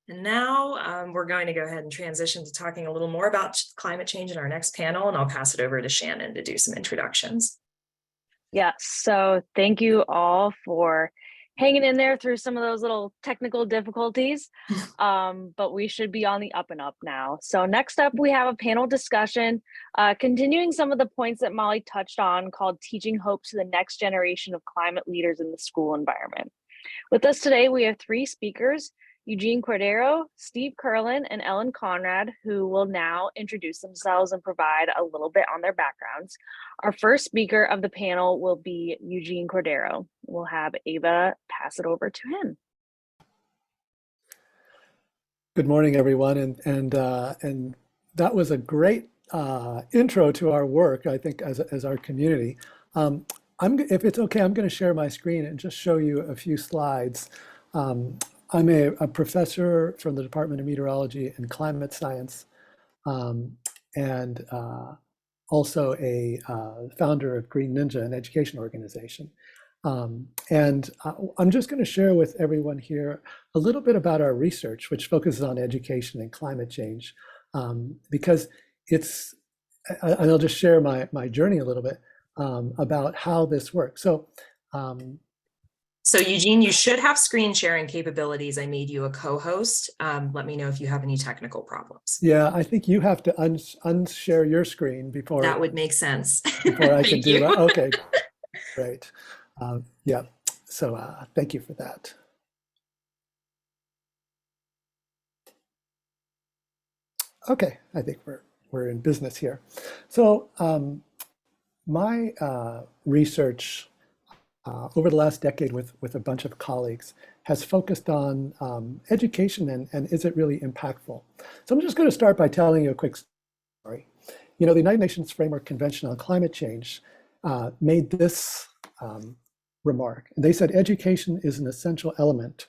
And now we're going to go ahead and transition to talking a little more about climate change in our next panel, and I'll pass it over to Shannon to do some introductions. Yeah, so thank you all for hanging in there through some of those little technical difficulties, but we should be on the up and up now. So next up, we have a panel discussion, continuing some of the points that Molly touched on, called Teaching Hope to the Next Generation of Climate Leaders in the School Environment. With us today, we have three speakers: Eugene Cordero, Steve Kerlin, and Ellen Conrad, who will now introduce themselves and provide a little bit on their backgrounds. Our first speaker of the panel will be Eugene Cordero. We'll have Ava pass it over to him. Good morning, everyone, and that was a great intro to our work, I think, as our community. If it's okay, I'm going to share my screen and just show you a few slides. I'm a professor from the Department of Meteorology and Climate Science, and also a founder of Green Ninja, an education organization. And I'm just going to share with everyone here a little bit about our research, which focuses on education and climate change, because and I'll just share my journey a little bit about how this works. So Eugene, you should have screen sharing capabilities. I made you a co-host. Let me know if you have any technical problems. Yeah, I think you have to unshare your screen before. That would make sense. Before I can do that. Okay, great. Yeah, so thank you for that. Okay, I think we're in business here. So my research over the last decade with a bunch of colleagues has focused on education and is it really impactful? So I'm just going to start by telling you a quick story. You know, the United Nations Framework Convention on Climate Change made this remark. They said education is an essential element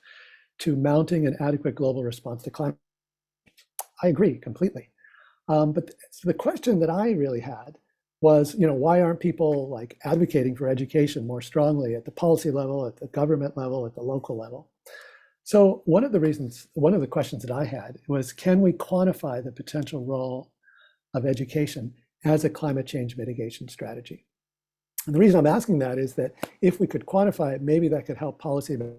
to mounting an adequate global response to climate change. I agree completely. But the question that I really had was, you know, why aren't people like advocating for education more strongly at the policy level, at the government level, at the local level? So one of the questions that I had was, can we quantify the potential role of education as a climate change mitigation strategy? And the reason I'm asking that is that if we could quantify it, maybe that could help policymakers,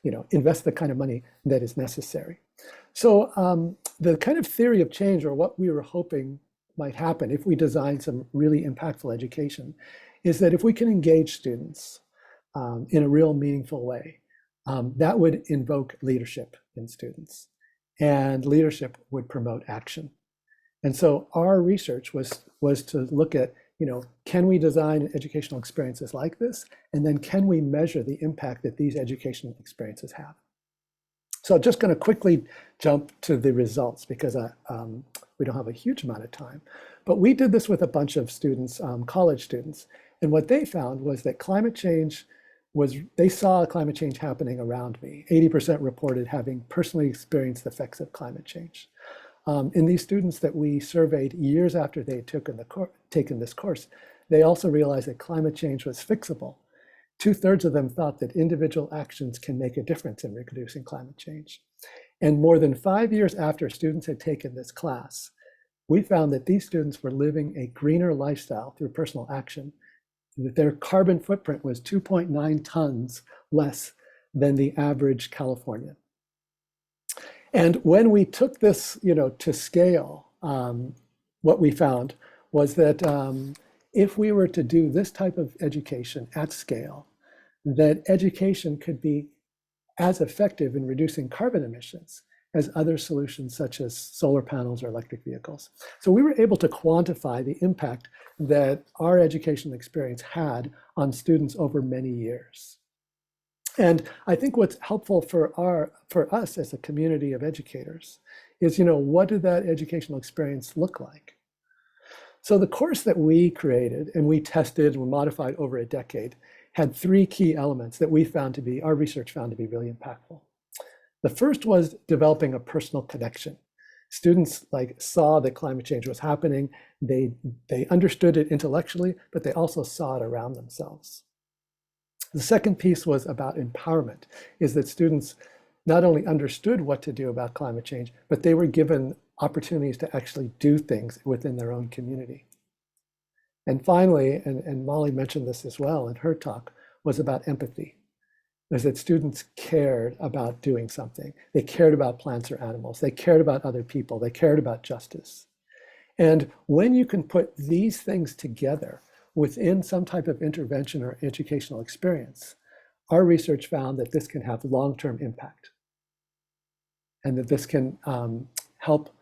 you know, invest the kind of money that is necessary. So the kind of theory of change, or what we were hoping might happen if we design some really impactful education, is that if we can engage students in a real meaningful way, that would invoke leadership in students, and leadership would promote action. And so our research was to look at, you know, can we design educational experiences like this, and then can we measure the impact that these educational experiences have? So I'm just going to quickly jump to the results because we don't have a huge amount of time. But we did this with a bunch of students, college students, and what they found was that climate change they saw climate change happening around me. 80% reported having personally experienced the effects of climate change. In these students that we surveyed years after they had taken this course, they also realized that climate change was fixable. 2/3 of them thought that individual actions can make a difference in reducing climate change. And more than 5 years after students had taken this class, we found that these students were living a greener lifestyle through personal action, and that their carbon footprint was 2.9 tons less than the average Californian. And when we took this, you know, to scale, what we found was that if we were to do this type of education at scale, that education could be as effective in reducing carbon emissions as other solutions such as solar panels or electric vehicles. So we were able to quantify the impact that our educational experience had on students over many years. And I think what's helpful for us as a community of educators is, you know, what did that educational experience look like? So the course that we created and we tested and modified over a decade had 3 key elements that our research found to be really impactful. The first was developing a personal connection. Students saw that climate change was happening. They understood it intellectually, but they also saw it around themselves. The second piece was about empowerment, is that students not only understood what to do about climate change, but they were given opportunities to actually do things within their own community. And finally, and Molly mentioned this as well in her talk, was about empathy. Was that students cared about doing something. They cared about plants or animals. They cared about other people. They cared about justice. And when you can put these things together within some type of intervention or educational experience, our research found that this can have long-term impact and that this can help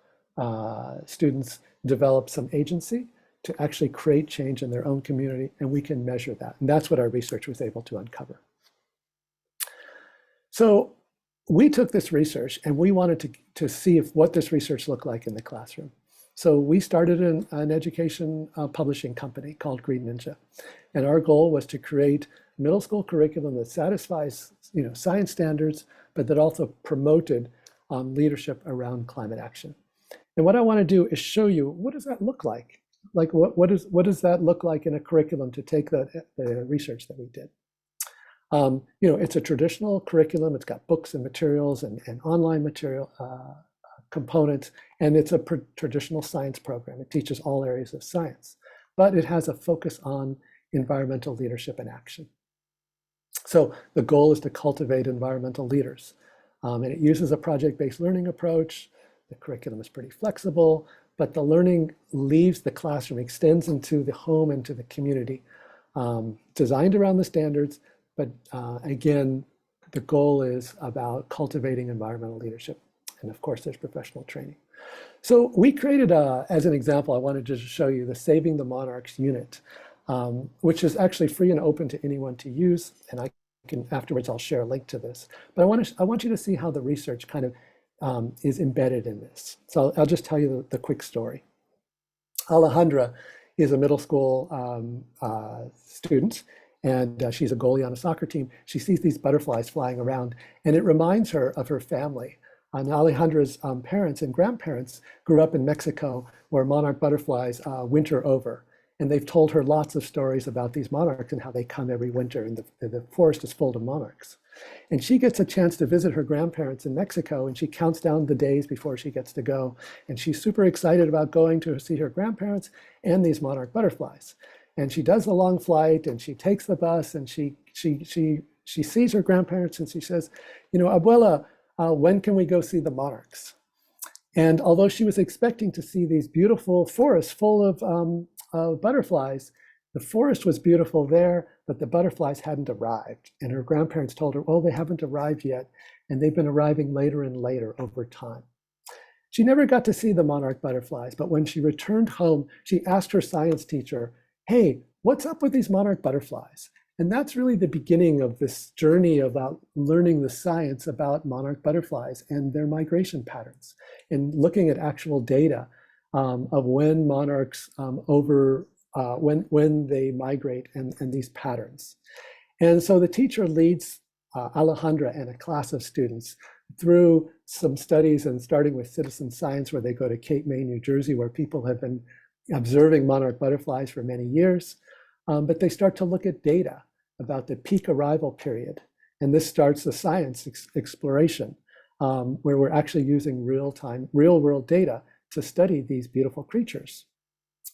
students develop some agency to actually create change in their own community, and we can measure that. And that's what our research was able to uncover. So we took this research and we wanted to see what this research looked like in the classroom. So we started an education publishing company called Green Ninja. And our goal was to create middle school curriculum that satisfies science standards, but that also promoted leadership around climate action. And what I want to do is show you, what does that look like? Like what does that look like in a curriculum to take the research that we did? It's a traditional curriculum. It's got books and materials and online material components, and it's a traditional science program. It teaches all areas of science, but it has a focus on environmental leadership and action. So the goal is to cultivate environmental leaders, and it uses a project-based learning approach. The curriculum is pretty flexible, but the learning leaves the classroom, extends into the home and to the community, designed around the standards. But again, the goal is about cultivating environmental leadership. And of course, there's professional training. So we created, as an example, I wanted to show you the Saving the Monarchs unit, which is actually free and open to anyone to use. And afterwards, I'll share a link to this. But I want you to see how the research kind of is embedded in this. So I'll just tell you the quick story. Alejandra is a middle school student, and she's a goalie on a soccer team. She sees these butterflies flying around, and it reminds her of her family. And Alejandra's parents and grandparents grew up in Mexico, where monarch butterflies winter over. And they've told her lots of stories about these monarchs and how they come every winter, and the forest is full of monarchs. And she gets a chance to visit her grandparents in Mexico, and she counts down the days before she gets to go. And she's super excited about going to see her grandparents and these monarch butterflies. And she does the long flight, and she takes the bus, and she sees her grandparents, and she says, Abuela, when can we go see the monarchs? And although she was expecting to see these beautiful forests full of butterflies, the forest was beautiful there, but the butterflies hadn't arrived. And her grandparents told her, oh, they haven't arrived yet. And they've been arriving later and later over time. She never got to see the monarch butterflies, but when she returned home, she asked her science teacher, hey, what's up with these monarch butterflies? And that's really the beginning of this journey about learning the science about monarch butterflies and their migration patterns, and looking at actual data of when monarchs when they migrate and these patterns. And so the teacher leads Alejandra and a class of students through some studies, and starting with citizen science, where they go to Cape May, New Jersey, where people have been observing monarch butterflies for many years. But they start to look at data about the peak arrival period. And this starts the science exploration, where we're actually using real world data to study these beautiful creatures.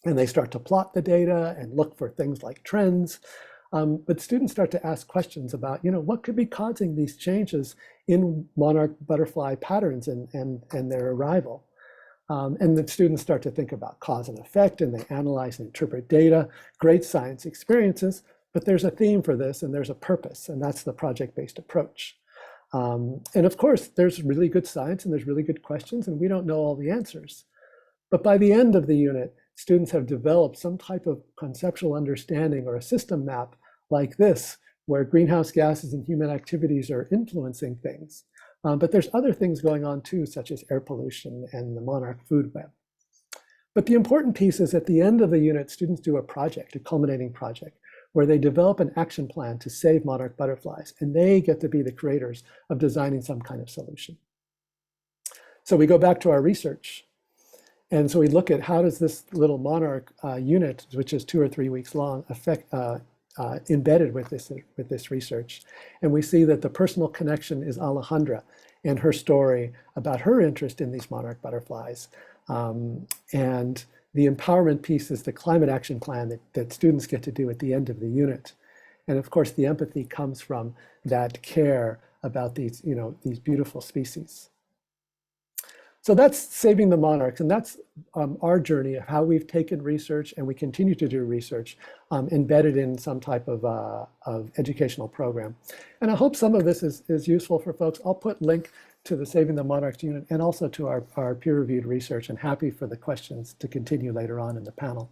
And they start to plot the data and look for things like trends. But students start to ask questions about, what could be causing these changes in monarch butterfly patterns and their arrival. And the students start to think about cause and effect, and they analyze and interpret data, great science experiences. But there's a theme for this, and there's a purpose, and that's the project-based approach. And of course, there's really good science, and there's really good questions, and we don't know all the answers. But by the end of the unit, students have developed some type of conceptual understanding or a system map like this, where greenhouse gases and human activities are influencing things. But there's other things going on too, such as air pollution and the monarch food web. But the important piece is at the end of the unit, students do a project, a culminating project, where they develop an action plan to save monarch butterflies, and they get to be the creators of designing some kind of solution. So we go back to our research. And so we look at how does this little monarch unit, which is 2 or 3 weeks long, affect embedded with this research. And we see that the personal connection is Alejandra. and her story about her interest in these monarch butterflies. And the empowerment piece is the climate action plan that students get to do at the end of the unit. And of course, the empathy comes from that care about these, these beautiful species. So that's Saving the Monarchs, and that's our journey of how we've taken research, and we continue to do research embedded in some type of educational program. And I hope some of this is useful for folks. I'll put link to the Saving the Monarchs unit and also to our peer-reviewed research, and happy for the questions to continue later on in the panel,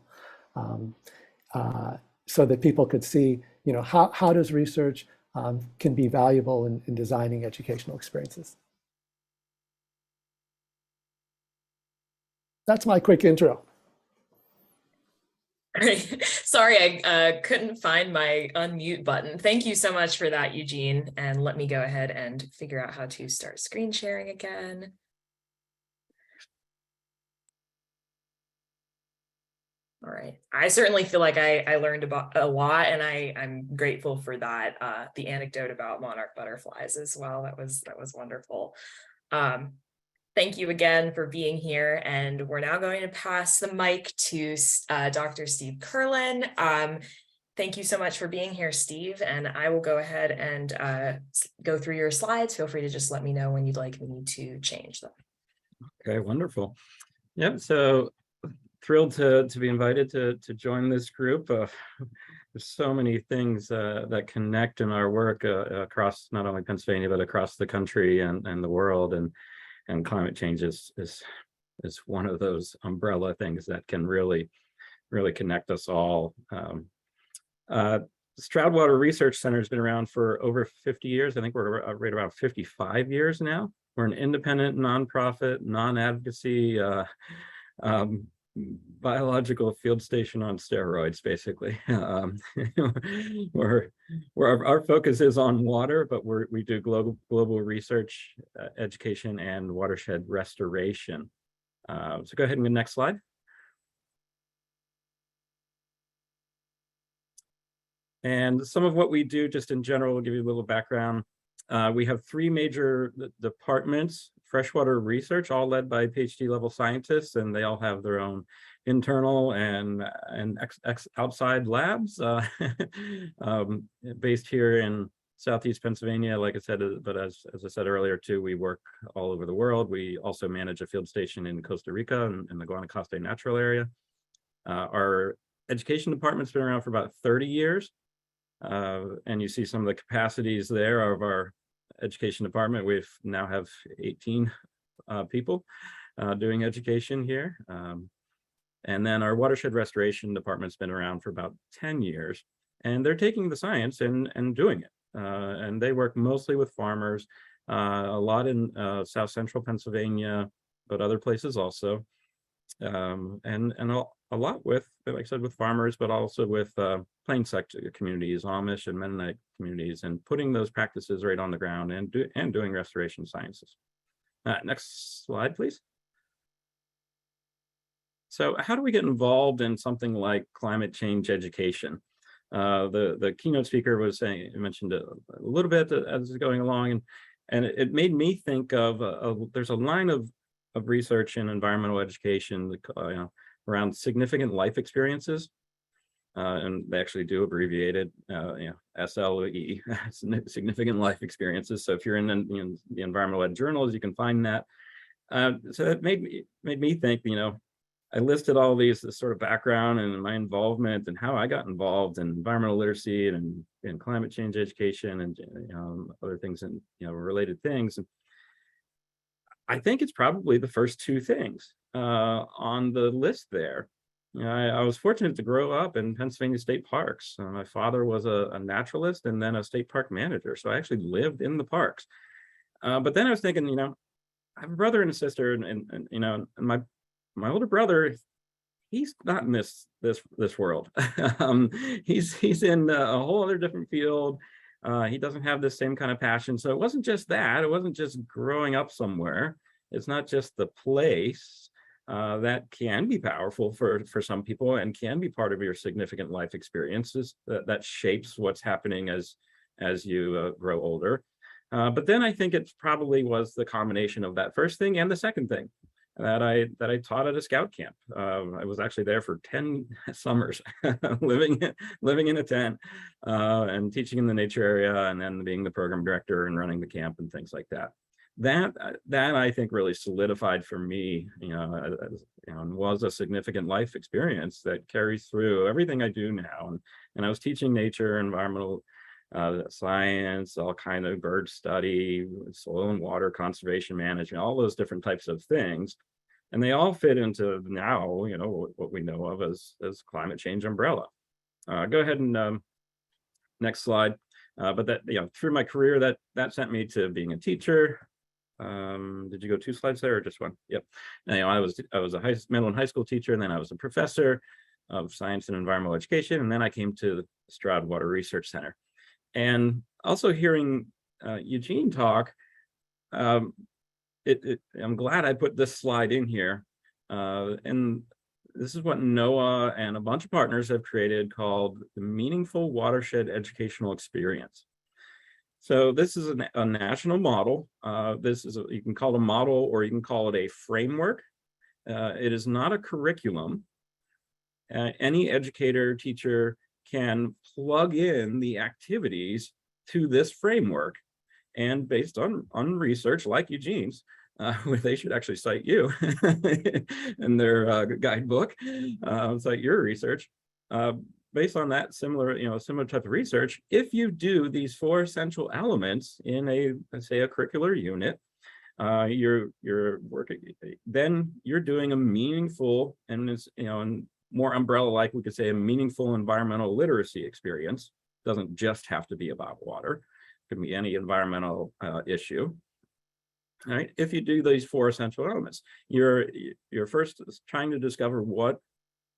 so that people could see, how does research can be valuable in designing educational experiences. That's my quick intro. Great. Sorry, I couldn't find my unmute button. Thank you so much for that, Eugene. And let me go ahead and figure out how to start screen sharing again. All right. I certainly feel like I learned about a lot, and I'm grateful for that. The anecdote about monarch butterflies as well. That was wonderful. Thank you again for being here, and we're now going to pass the mic to Dr. Steve Kerlin. Thank you so much for being here, Steve, and I will go ahead and go through your slides. Feel free to just let me know when you'd like me to change them. Okay, wonderful. Yep, so thrilled to be invited to join this group. There's so many things that connect in our work across not only Pennsylvania, but across the country and the world. And climate change is one of those umbrella things that can really connect us all. Stroud Water Research Center has been around for over 50 years. I think we're right around 55 years now. We're an independent, nonprofit, non-advocacy biological field station on steroids, basically. Where our focus is on water, but we do global research, education, and watershed restoration. So go ahead and the next slide. And some of what we do, just in general, will give you a little background. We have three major departments: freshwater research, all led by PhD level scientists, and they all have their own internal and outside labs based here in Southeast Pennsylvania, like I said, but as I said earlier too, we work all over the world. We also manage a field station in Costa Rica in the Guanacaste Natural Area. Our education department's been around for about 30 years. And you see some of the capacities there of our education department. We now have 18 people doing education here. And then our watershed restoration department's been around for about 10 years. And they're taking the science and doing it. And they work mostly with farmers, a lot in South Central Pennsylvania, but other places also. And a lot with, like I said, with farmers, but also with plain sector communities, Amish and Mennonite communities, and putting those practices right on the ground and doing restoration sciences. Next slide, please. So how do we get involved in something like climate change education? The keynote speaker was saying, mentioned it a little bit as it's going along, and it made me think of there's a line of research in environmental education around significant life experiences, and they actually do abbreviate it, SLE, significant life experiences. So if you're in the environmental ed journals, you can find that. So it made me think, I listed all these, this sort of background and my involvement and how I got involved in environmental literacy and climate change education and other things and related things. And I think it's probably the first two things on the list there. I was fortunate to grow up in Pennsylvania state parks. My father was a naturalist and then a state park manager, so I actually lived in the parks. But then I was thinking, I have a brother and a sister, and my older brother, he's not in this world. He's in a whole other different field. He doesn't have the same kind of passion. So it wasn't just that. It wasn't just growing up somewhere. It's not just the place. That can be powerful for some people and can be part of your significant life experiences that shapes what's happening as you grow older. But then I think it probably was the combination of that first thing and the second thing that I taught at a scout camp. I was actually there for 10 summers, living in a tent and teaching in the nature area, and then being the program director and running the camp and things like that. That I think really solidified for me, and was a significant life experience that carries through everything I do now. And I was teaching nature, environmental science, all kind of bird study, soil and water conservation management, all those different types of things. And they all fit into now, what we know of as climate change umbrella. Go ahead and next slide. But that, through my career, that sent me to being a teacher. Did you go 2 slides there or just 1? Yep. And, I was a middle and high school teacher, and then I was a professor of science and environmental education, and then I came to the Stroud Water Research Center. And also hearing Eugene talk, I'm glad I put this slide in here. And this is what NOAA and a bunch of partners have created called the Meaningful Watershed Educational Experience. So this is a national model. You can call it a model, or you can call it a framework. It is not a curriculum. Any educator, teacher can plug in the activities to this framework, and based on research like Eugene's, they should actually cite you in their guidebook, cite your research. Based on that similar type of research, if you do these 4 essential elements in let's say a curricular unit, you're working, then you're doing a meaningful, and it's, and more umbrella-like, we could say a meaningful environmental literacy experience. Doesn't just have to be about water. It can be any environmental issue. All right. If you do these 4 essential elements, you're first trying to discover what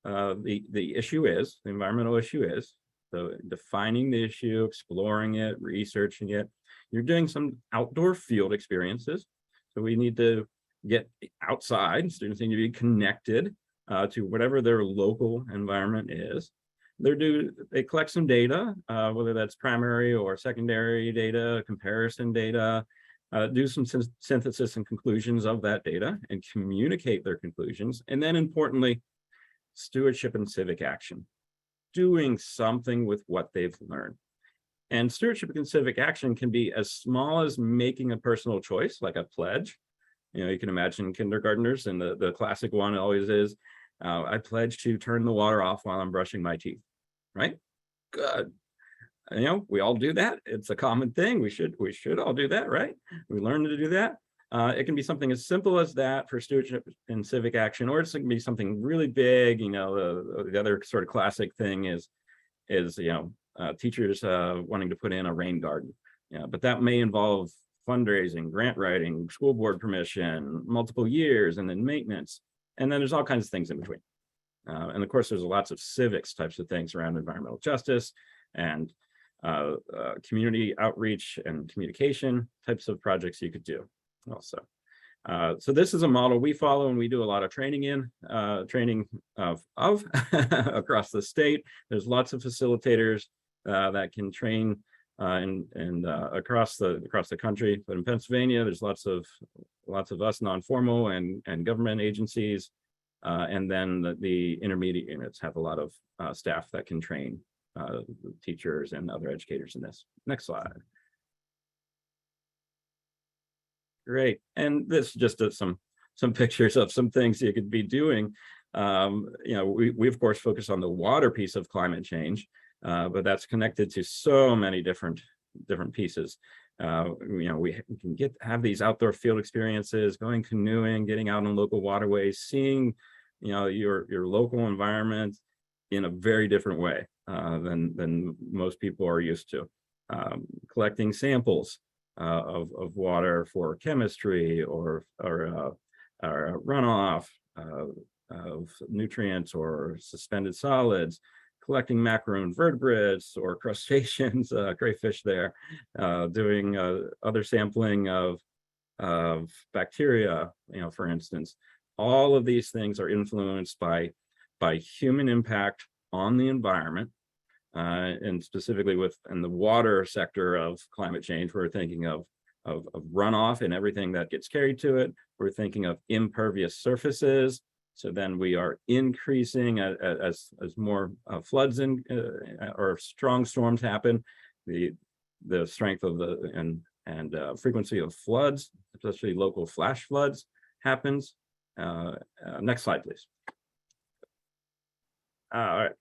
the issue is, the environmental issue is. So defining the issue, exploring it, researching it. You're doing some outdoor field experiences. So we need to get outside. Students need to be connected to whatever their local environment is. They collect some data, whether that's primary or secondary data, comparison data, do some synthesis and conclusions of that data and communicate their conclusions. And then importantly, stewardship and civic action, doing something with what they've learned. And stewardship and civic action can be as small as making a personal choice, like a pledge. You can imagine kindergartners, and the classic one always is, I pledge to turn the water off while I'm brushing my teeth, right? Good. We all do that. It's a common thing. We should all do that, right? We learn to do that. It can be something as simple as that for stewardship and civic action, or it can be something really big. The other sort of classic thing is teachers wanting to put in a rain garden. But that may involve fundraising, grant writing, school board permission, multiple years, and then maintenance. And then there's all kinds of things in between. And of course, there's lots of civics types of things around environmental justice and community outreach and communication types of projects you could do also. So this is a model we follow, and we do a lot of training of across the state. There's lots of facilitators that can train and across the country. But in Pennsylvania, there's lots of us non-formal and government agencies, and then the intermediate units have a lot of staff that can train teachers and other educators in this. Next slide. Great, and this just some pictures of some things you could be doing. We of course focus on the water piece of climate change, but that's connected to so many different pieces. We can have these outdoor field experiences, going canoeing, getting out on local waterways, seeing your local environment in a very different way than most people are used to. Collecting samples of water for chemistry or runoff of nutrients or suspended solids, collecting macroinvertebrates or crustaceans, crayfish there, doing other sampling of bacteria, for instance. All of these things are influenced by human impact on the environment, and specifically in the water sector of climate change, we're thinking of runoff and everything that gets carried to it. We're thinking of impervious surfaces. So then we are increasing as more floods or strong storms happen, the strength of the and frequency of floods, especially local flash floods, happens. Next slide, please. All right.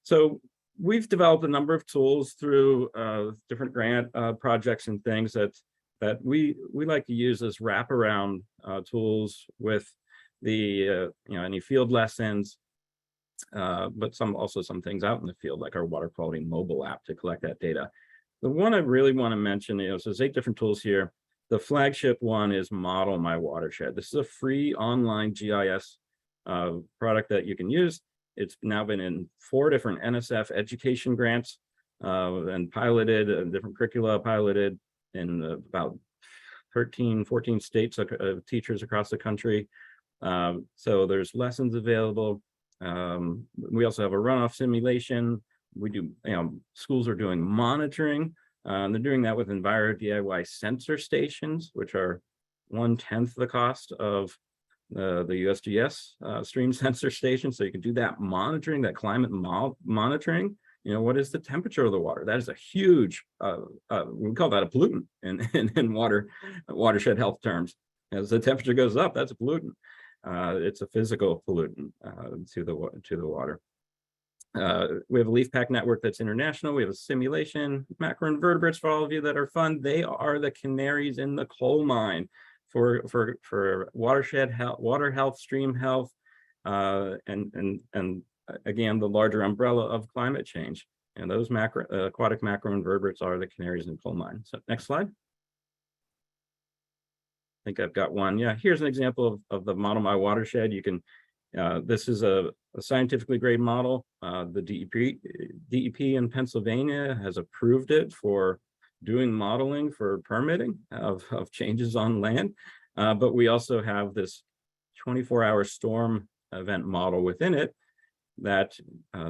So we've developed a number of tools through different grant projects and things that we like to use as wraparound tools with the any field lessons, but some things out in the field, like our water quality mobile app to collect that data. The one I really want to mention, so there's 8 different tools here. The flagship one is Model My Watershed. This is a free online GIS product that you can use. It's now been in 4 different NSF education grants and piloted, different curricula piloted in about 13, 14 states of teachers across the country. So there's lessons available. We also have a runoff simulation. We do, schools are doing monitoring. They're doing that with Enviro DIY sensor stations, which are 1/10 the cost of the USGS stream sensor station. So you can do that monitoring, that climate monitoring. What is the temperature of the water? That is a huge, we call that a pollutant in watershed health terms. As the temperature goes up, that's a pollutant. It's a physical pollutant to the water. We have a leaf pack network that's international. We have a simulation, macroinvertebrates for all of you that are fun. They are the canaries in the coal mine for watershed health, water health, stream health, and again, the larger umbrella of climate change. And those aquatic macroinvertebrates are the canaries in the coal mine. So next slide. I think I've got one. Yeah, here's an example of the Model My Watershed. You can, this is a scientifically grade model. The DEP in Pennsylvania has approved it for doing modeling for permitting of changes on land. But we also have this 24-hour storm event model within it that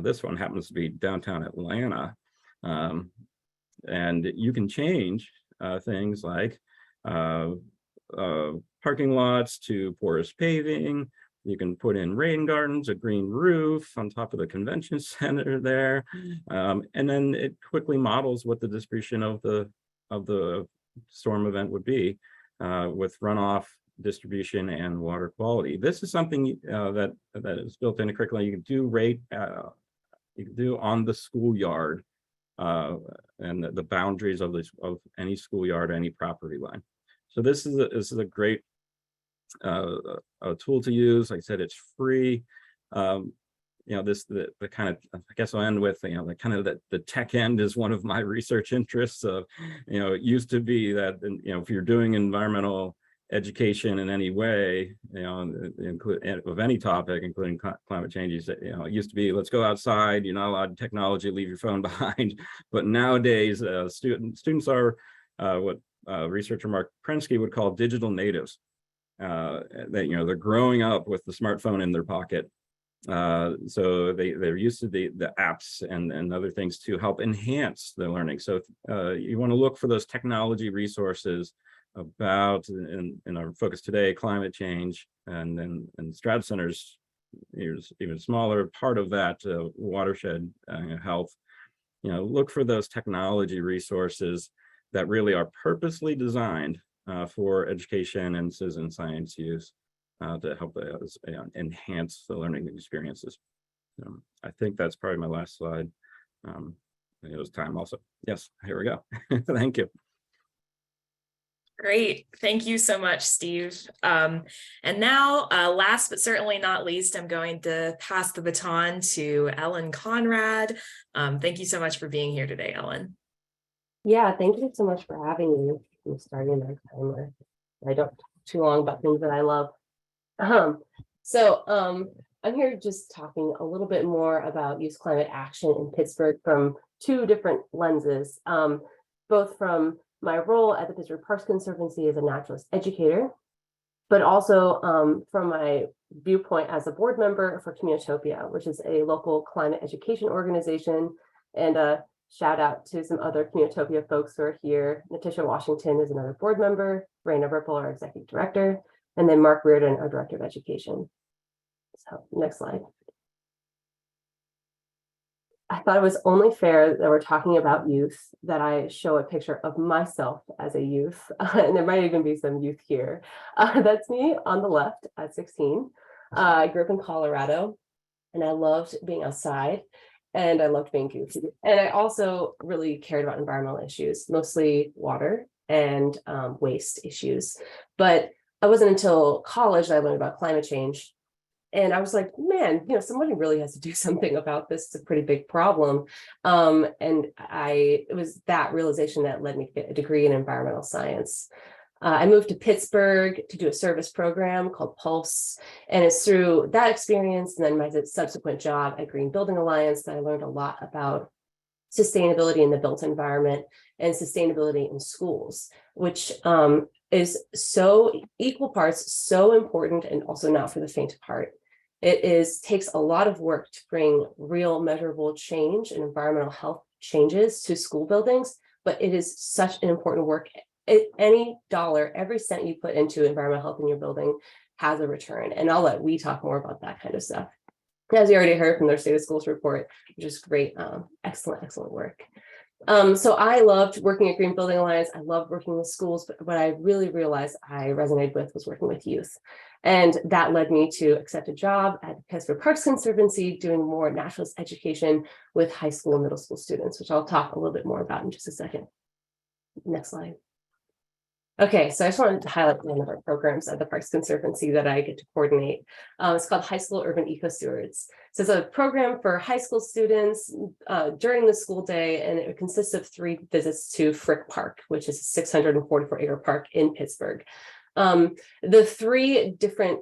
this one happens to be downtown Atlanta. And you can change things like parking lots to porous paving. You can put in rain gardens, a green roof on top of the convention center there. And then it quickly models what the distribution of the storm event would be with runoff, distribution, and water quality. This is something that is built into curriculum. You can do on the schoolyard and the boundaries of any schoolyard, any property line. So this is a great a tool to use. Like I said, it's free. The kind of, I guess I'll end with, the kind of the tech end is one of my research interests. It used to be that, if you're doing environmental education in any way, of any topic, including climate change, it used to be, let's go outside, you're not allowed technology, leave your phone behind. But nowadays, students are what researcher Mark Prensky would call digital natives. They're growing up with the smartphone in their pocket. So they're used to the apps and other things to help enhance their learning. So you want to look for those technology resources about, in our focus today, climate change, and Stroud Center's even smaller part of that, watershed health. Look for those technology resources that really are purposely designed for education and citizen science use to help enhance the learning experiences. I think that's probably my last slide. It was time also. Yes, here we go. Thank you. Great. Thank you so much, Steve. And now, last but certainly not least, I'm going to pass the baton to Ellen Conrad. Thank you so much for being here today, Ellen. Yeah, thank you so much for having me. I'm starting my timer. I don't talk too long about things that I love. I'm here just talking a little bit more about youth climate action in Pittsburgh from 2 different lenses, both from my role at the Pittsburgh Parks Conservancy as a naturalist educator, but also from my viewpoint as a board member for Communitopia, which is a local climate education organization. And Shout out to some other Communitopia folks who are here. Natisha Washington is another board member, Raina Ripple, our executive director, and then Mark Reardon, our director of education. So next slide. I thought it was only fair that we're talking about youth that I show a picture of myself as a youth, and there might even be some youth here. That's me on the left at 16. I grew up in Colorado, and I loved being outside, and I loved being goofy. And I also really cared about environmental issues, mostly water and waste issues. But it wasn't until college that I learned about climate change. And I was like, man, somebody really has to do something about this. It's a pretty big problem. And it was that realization that led me to get a degree in environmental science. I moved to Pittsburgh to do a service program called Pulse. And it's through that experience and then my subsequent job at Green Building Alliance that I learned a lot about sustainability in the built environment and sustainability in schools, which is so equal parts, so important, and also not for the faint of heart. It takes a lot of work to bring real measurable change and environmental health changes to school buildings, but it is such an important work. Any dollar, every cent you put into environmental health in your building has a return. And I'll let we talk more about that kind of stuff. As you already heard from their State of Schools report, which is great, excellent work. So I loved working at Green Building Alliance. I loved working with schools, but what I really realized I resonated with was working with youth. And that led me to accept a job at the Pittsburgh Parks Conservancy, doing more naturalist education with high school and middle school students, which I'll talk a little bit more about in just a second. Next slide. Okay, so I just wanted to highlight one of our programs at the Parks Conservancy that I get to coordinate. It's called High School Urban Eco Stewards. So it's a program for high school students during the school day, and it consists of 3 visits to Frick Park, which is a 644-acre park in Pittsburgh. The 3 different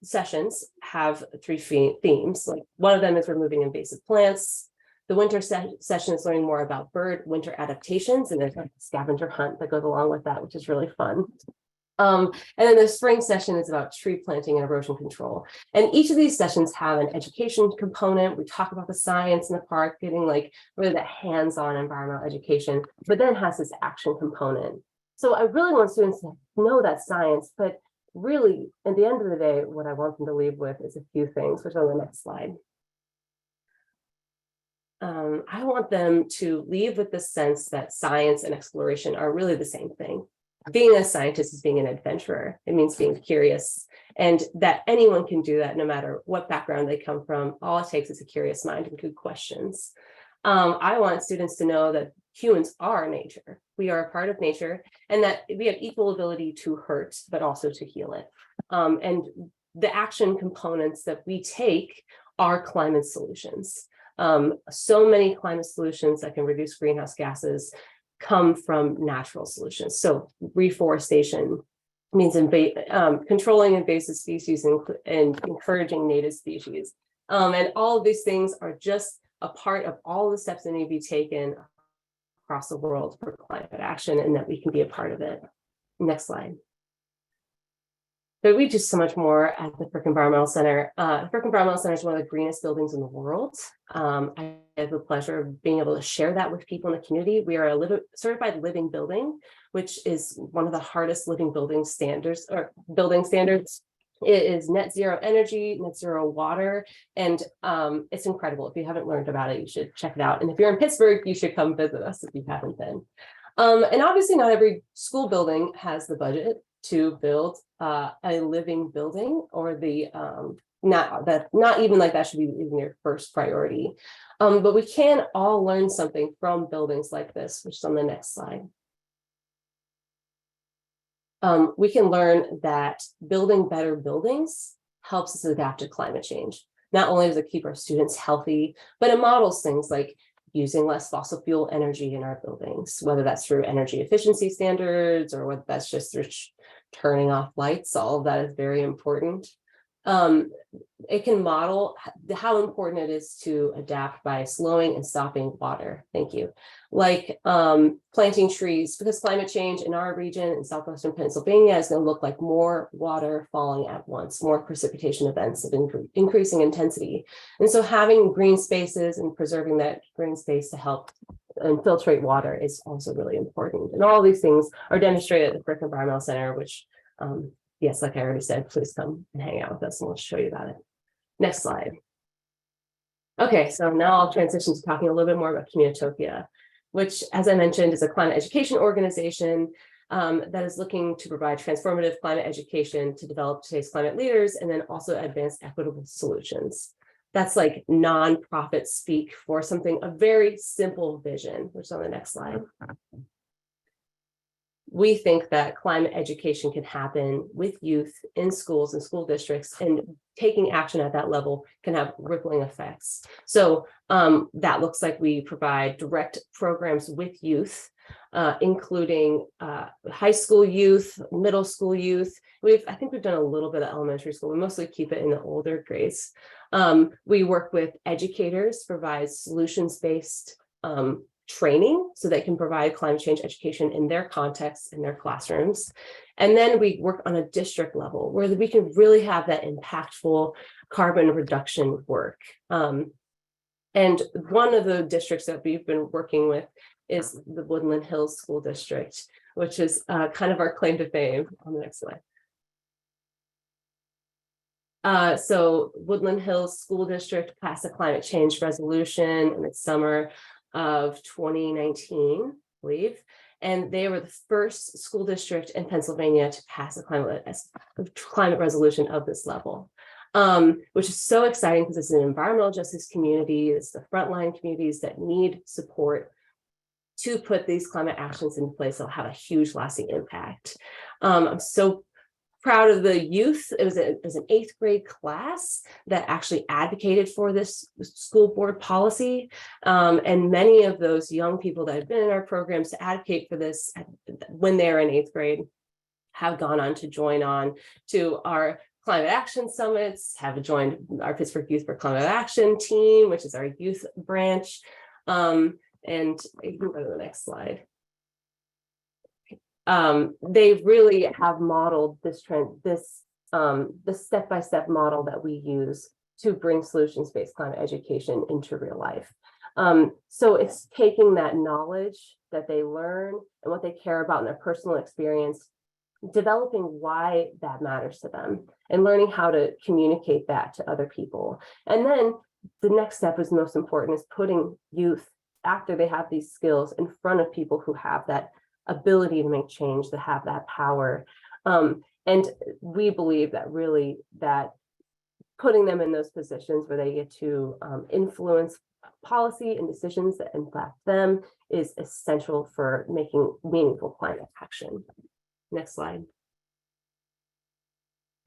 sessions have 3 themes. Like one of them is removing invasive plants. The winter session is learning more about bird winter adaptations, and there's a scavenger hunt that goes along with that, which is really fun. And then the spring session is about tree planting and erosion control. And each of these sessions have an education component. We talk about the science in the park, getting like really the hands-on environmental education, but then it has this action component. So I really want students to know that science, but really at the end of the day, what I want them to leave with is a few things, which are on the next slide. I want them to leave with the sense that science and exploration are really the same thing. Being a scientist is being an adventurer. It means being curious, and that anyone can do that no matter what background they come from. All it takes is a curious mind and good questions. I want students to know that humans are nature. We are a part of nature, and that we have equal ability to hurt, but also to heal it. And the action components that we take are climate solutions. So many climate solutions that can reduce greenhouse gases come from natural solutions. So reforestation means controlling invasive species and encouraging native species. And all of these things are just a part of all the steps that need to be taken across the world for climate action, and that we can be a part of it. Next slide. But we do so much more at the Frick Environmental Center. Frick Environmental Center is one of the greenest buildings in the world. I have the pleasure of being able to share that with people in the community. We are a certified living building, which is one of the hardest living building standards. It is net zero energy, net zero water, and it's incredible. If you haven't learned about it, you should check it out. And if you're in Pittsburgh, you should come visit us if you haven't been. And obviously not every school building has the budget to build a living building, or the not even like that should be even your first priority. But we can all learn something from buildings like this, which is on the next slide. We can learn that building better buildings helps us adapt to climate change. Not only does it keep our students healthy, but it models things like using less fossil fuel energy in our buildings, whether that's through energy efficiency standards or whether that's just through turning off lights. All of that is very important. It can model how important it is to adapt by slowing and stopping water. Thank you. Like planting trees, because climate change in our region in southwestern Pennsylvania is going to look like more water falling at once, more precipitation events of increasing intensity. And so having green spaces and preserving that green space to help infiltrate water is also really important. And all these things are demonstrated at the Frick Environmental Center, which yes, like I already said, please come and hang out with us and we'll show you about it. Next slide. Okay, so now I'll transition to talking a little bit more about Communitopia, which, as I mentioned, is a climate education organization that is looking to provide transformative climate education to develop today's climate leaders and then also advance equitable solutions. That's like nonprofit speak for something, a very simple vision, which is on the next slide. We think that climate education can happen with youth in schools and school districts, and taking action at that level can have rippling effects. So that looks like we provide direct programs with youth, including high school youth, middle school youth. I think we've done a little bit of elementary school. We mostly keep it in the older grades. We work with educators, provide solutions-based training so they can provide climate change education in their contexts, in their classrooms. And then we work on a district level where we can really have that impactful carbon reduction work. And one of the districts that we've been working with is the Woodland Hills School District, which is kind of our claim to fame. On the next slide. So Woodland Hills School District passed a climate change resolution in the summer of 2019, I believe, and they were the first school district in Pennsylvania to pass a climate resolution of this level, which is so exciting because it's an environmental justice community. It's the frontline communities that need support to put these climate actions in place that'll have a huge lasting impact. I'm so proud of the youth. It was an 8th grade class that actually advocated for this school board policy. And many of those young people that have been in our programs to advocate for this when they're in 8th grade have gone on to join on to our climate action summits, have joined our Pittsburgh Youth for Climate Action team, which is our youth branch. And you can go to the next slide. They really have modeled this trend, the step-by-step model that we use to bring solutions-based climate education into real life. So it's taking that knowledge that they learn and what they care about in their personal experience, developing why that matters to them, and learning how to communicate that to other people. And then the next step is most important, is putting youth, after they have these skills, in front of people who have that ability to make change, to have that power. And we believe that really that putting them in those positions where they get to influence policy and decisions that impact them is essential for making meaningful climate action. Next slide.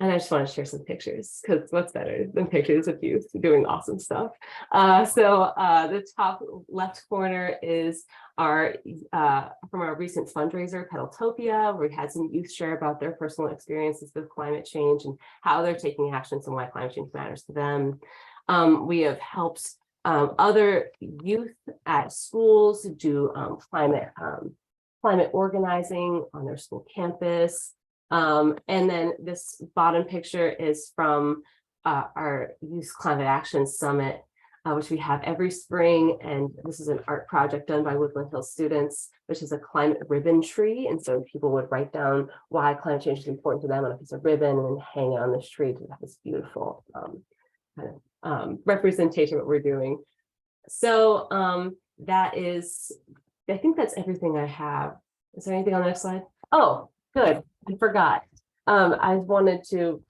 And I just want to share some pictures, because what's better than pictures of youth doing awesome stuff. So the top left corner is our from our recent fundraiser, Pedaltopia, where we had some youth share about their personal experiences with climate change and how they're taking actions and why climate change matters to them. We have helped other youth at schools do climate organizing on their school campus. And then this bottom picture is from our Youth Climate Action Summit, which we have every spring. And this is an art project done by Woodland Hills students, which is a climate ribbon tree. And so people would write down why climate change is important to them on a piece of ribbon and then hang it on this tree to have this beautiful representation of what we're doing. So that is, I think that's everything I have. Is there anything on the next slide? Oh, good. I forgot. I wanted to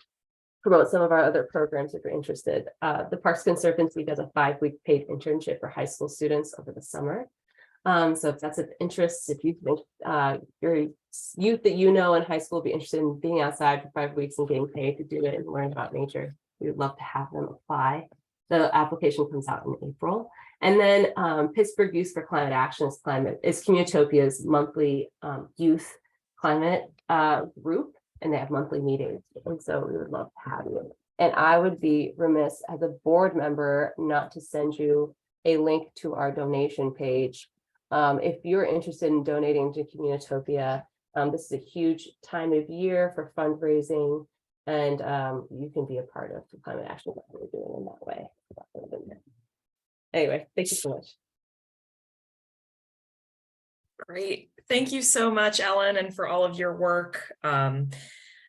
promote some of our other programs if you're interested. The Parks Conservancy does a 5-week paid internship for high school students over the summer. So if that's of interest, if you think your youth that you know in high school would be interested in being outside for 5 weeks and getting paid to do it and learn about nature, we would love to have them apply. The application comes out in April. And then Pittsburgh Youth for Climate Action is Communitopia's monthly youth climate group, and they have monthly meetings. And so we would love to have you And I would be remiss as a board member not to send you a link to our donation page. If you're interested in donating to Communitopia, this is a huge time of year for fundraising, and you can be a part of the climate action that we're doing in that way. Anyway, thank you so much. Great. Thank you so much, Ellen, and for all of your work.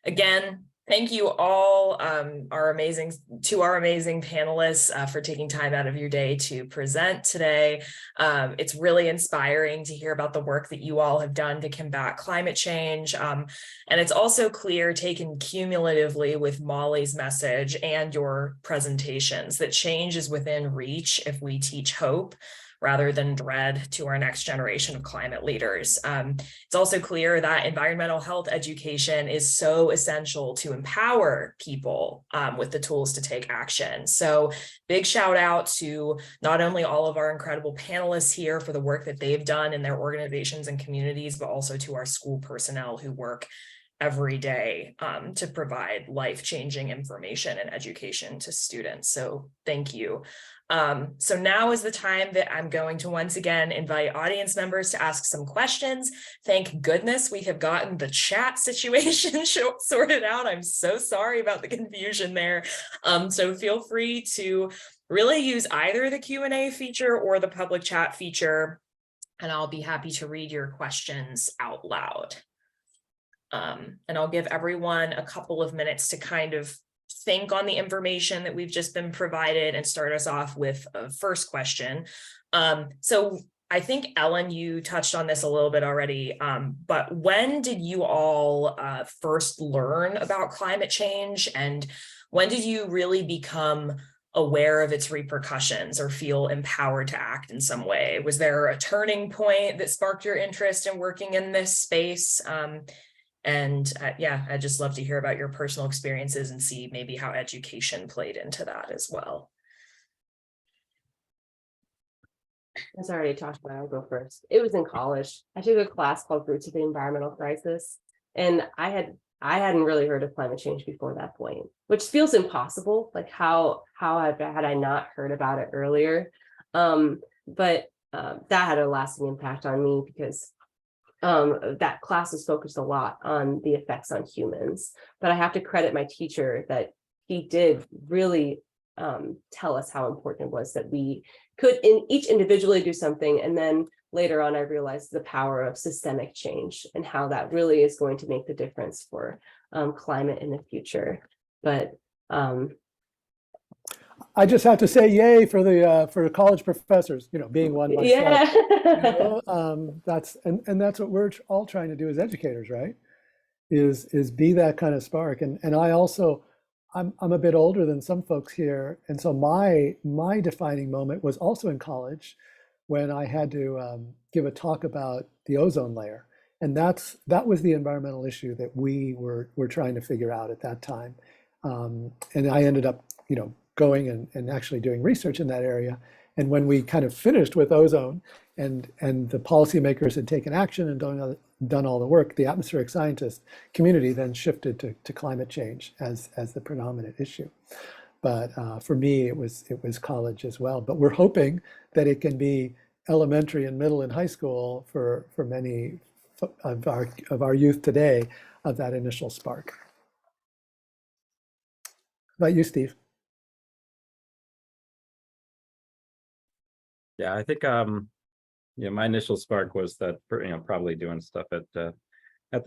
Again, thank you all, our amazing panelists for taking time out of your day to present today. It's really inspiring to hear about the work that you all have done to combat climate change. And it's also clear, taken cumulatively with Molly's message and your presentations, that change is within reach if we teach hope rather than dread to our next generation of climate leaders. It's also clear that environmental health education is so essential to empower people with the tools to take action. So big shout out to not only all of our incredible panelists here for the work that they've done in their organizations and communities, but also to our school personnel who work every day to provide life-changing information and education to students. So thank you. So now is the time that I'm going to once again invite audience members to ask some questions. Thank goodness we have gotten the chat situation sorted out. I'm so sorry about the confusion there. So feel free to really use either the Q&A feature or the public chat feature, and I'll be happy to read your questions out loud. And I'll give everyone a couple of minutes to kind of think on the information that we've just been provided and start us off with a first question. So I think, Ellen, you touched on this a little bit already, but when did you all first learn about climate change, and when did you really become aware of its repercussions or feel empowered to act in some way? Was there a turning point that sparked your interest in working in this space? Yeah, I'd just love to hear about your personal experiences and see maybe how education played into that as well. As I already talked about, I'll go first. It was in college. I took a class called Roots of the Environmental Crisis, and I hadn't really heard of climate change before that point, which feels impossible. Like how had I not heard about it earlier? But that had a lasting impact on me because that class is focused a lot on the effects on humans. But I have to credit my teacher that he did really tell us how important it was that we could each individually do something. And then later on, I realized the power of systemic change and how that really is going to make the difference for climate in the future. But I just have to say, yay for the college professors, being one myself. Yeah. That's what we're all trying to do as educators, right? Is be that kind of spark. And I also, I'm a bit older than some folks here, and so my defining moment was also in college when I had to give a talk about the ozone layer, and that was the environmental issue that we were trying to figure out at that time, and I ended up, going and actually doing research in that area. And when we kind of finished with ozone and the policymakers had taken action and done all the work, the atmospheric scientist community then shifted to climate change as the predominant issue. But for me, it was college as well. But we're hoping that it can be elementary and middle and high school for many of our youth today, of that initial spark. How about you, Steve? Yeah, I think my initial spark was that probably doing stuff at the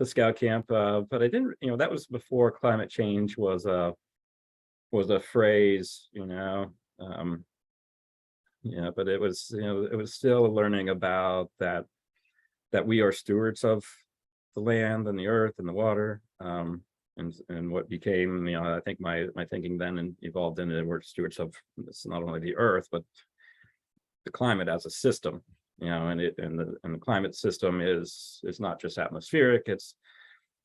Scout camp, but I didn't, that was before climate change was a phrase, but it was still learning about that we are stewards of the land and the earth and the water, and what became, I think my thinking then evolved into we're stewards of not only the earth but the climate as a system, and the climate system is not just atmospheric, it's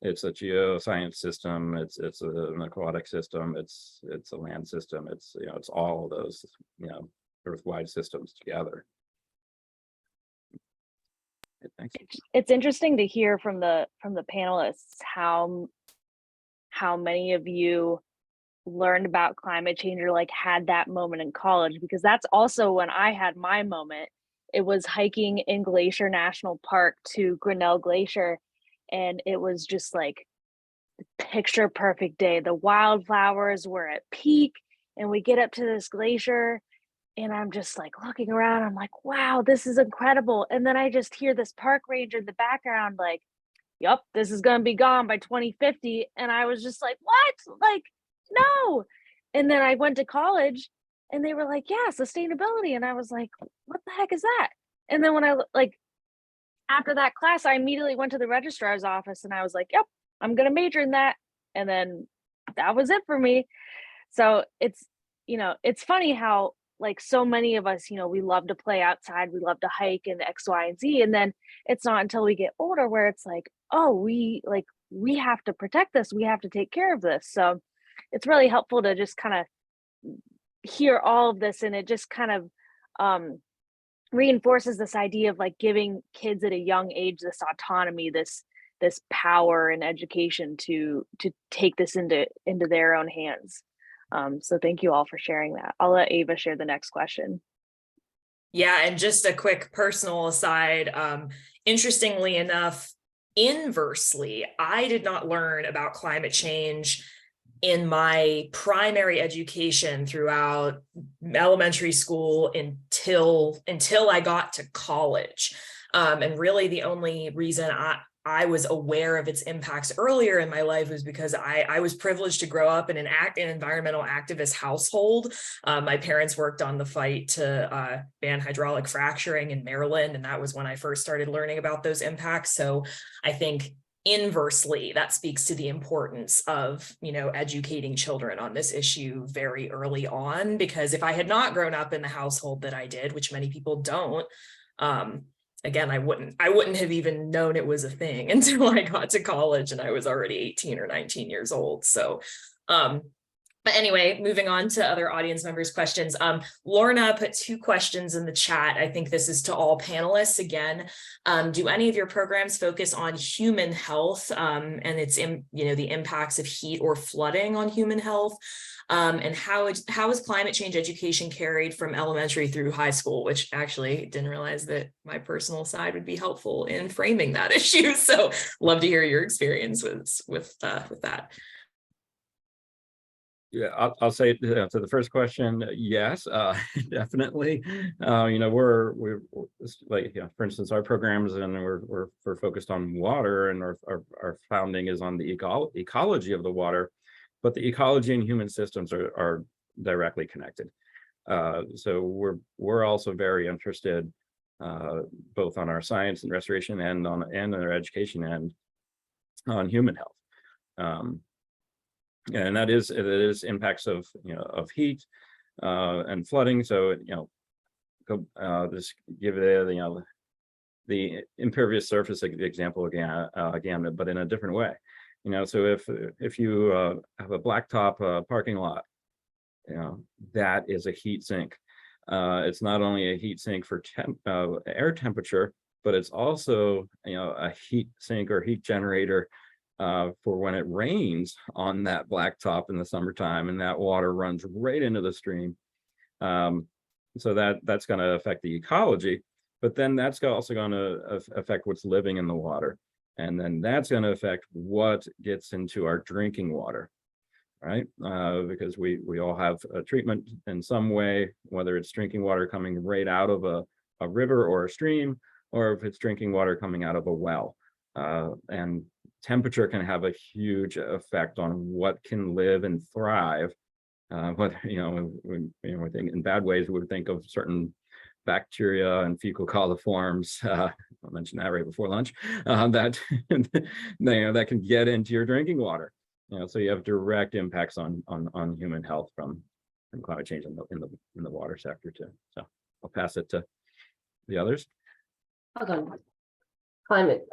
a geoscience system, it's an aquatic system, it's a land system, it's all of those earth-wide systems together. Thanks. It's interesting to hear from the panelists how many of you learned about climate change or like had that moment in college, because that's also when I had my moment. It was hiking in Glacier National Park to Grinnell Glacier, and it was just like picture perfect day. The wildflowers were at peak, and we get up to this glacier, and I'm just like looking around. I'm like, wow, this is incredible. And then I just hear this park ranger in the background, like, yup, this is going to be gone by 2050. And I was just like, what? Like, no. And then I went to college and they were like, yeah, sustainability. And I was like, what the heck is that? And then when I like, after that class, I immediately went to the registrar's office and I was like, yep, I'm going to major in that. And then that was it for me. So it's, it's funny how like so many of us, we love to play outside, we love to hike and X, Y, and Z. And then it's not until we get older where it's like, oh, we have to protect this, we have to take care of this. So it's really helpful to just kind of hear all of this, and it just kind of reinforces this idea of like giving kids at a young age this autonomy, this power and education to take this into their own hands. So thank you all for sharing that. I'll let Ava share the next question. Yeah, and just a quick personal aside, interestingly enough, inversely, I did not learn about climate change in my primary education throughout elementary school until I got to college. And really the only reason I was aware of its impacts earlier in my life was because I was privileged to grow up in an environmental activist household. My parents worked on the fight to ban hydraulic fracturing in Maryland, and that was when I first started learning about those impacts. So I think inversely, that speaks to the importance of, educating children on this issue very early on, because if I had not grown up in the household that I did, which many people don't, again, I wouldn't have even known it was a thing until I got to college and I was already 18 or 19 years old. So, but anyway, moving on to other audience members' questions. Lorna put 2 questions in the chat. I think this is to all panelists again. Do any of your programs focus on human health and the impacts of heat or flooding on human health? And how is climate change education carried from elementary through high school, which actually didn't realize that my personal side would be helpful in framing that issue. So love to hear your experience with that. Yeah, I'll say to the first question, yes, definitely. We're like, for instance, our programs, and we're focused on water, and our founding is on the ecology of the water, but the ecology and human systems are directly connected. So we're also very interested both on our science and restoration and on our education and on human health. And it is impacts of heat and flooding. So just give it the impervious surface example again, but in a different way. So if you have a blacktop parking lot, that is a heat sink. It's not only a heat sink for air temperature, but it's also a heat sink or heat generator for when it rains on that blacktop in the summertime, and that water runs right into the stream. So that's going to affect the ecology, but then that's also going to affect what's living in the water. And then that's going to affect what gets into our drinking water, right? Because we all have a treatment in some way, whether it's drinking water coming right out of a river or a stream, or if it's drinking water coming out of a well. And temperature can have a huge effect on what can live and thrive. Whether we think in bad ways, we would think of certain bacteria and fecal coliforms. I mentioned that right before lunch. That that can get into your drinking water. So you have direct impacts on human health from climate change in the water sector too. So I'll pass it to the others. Hold on. Climate,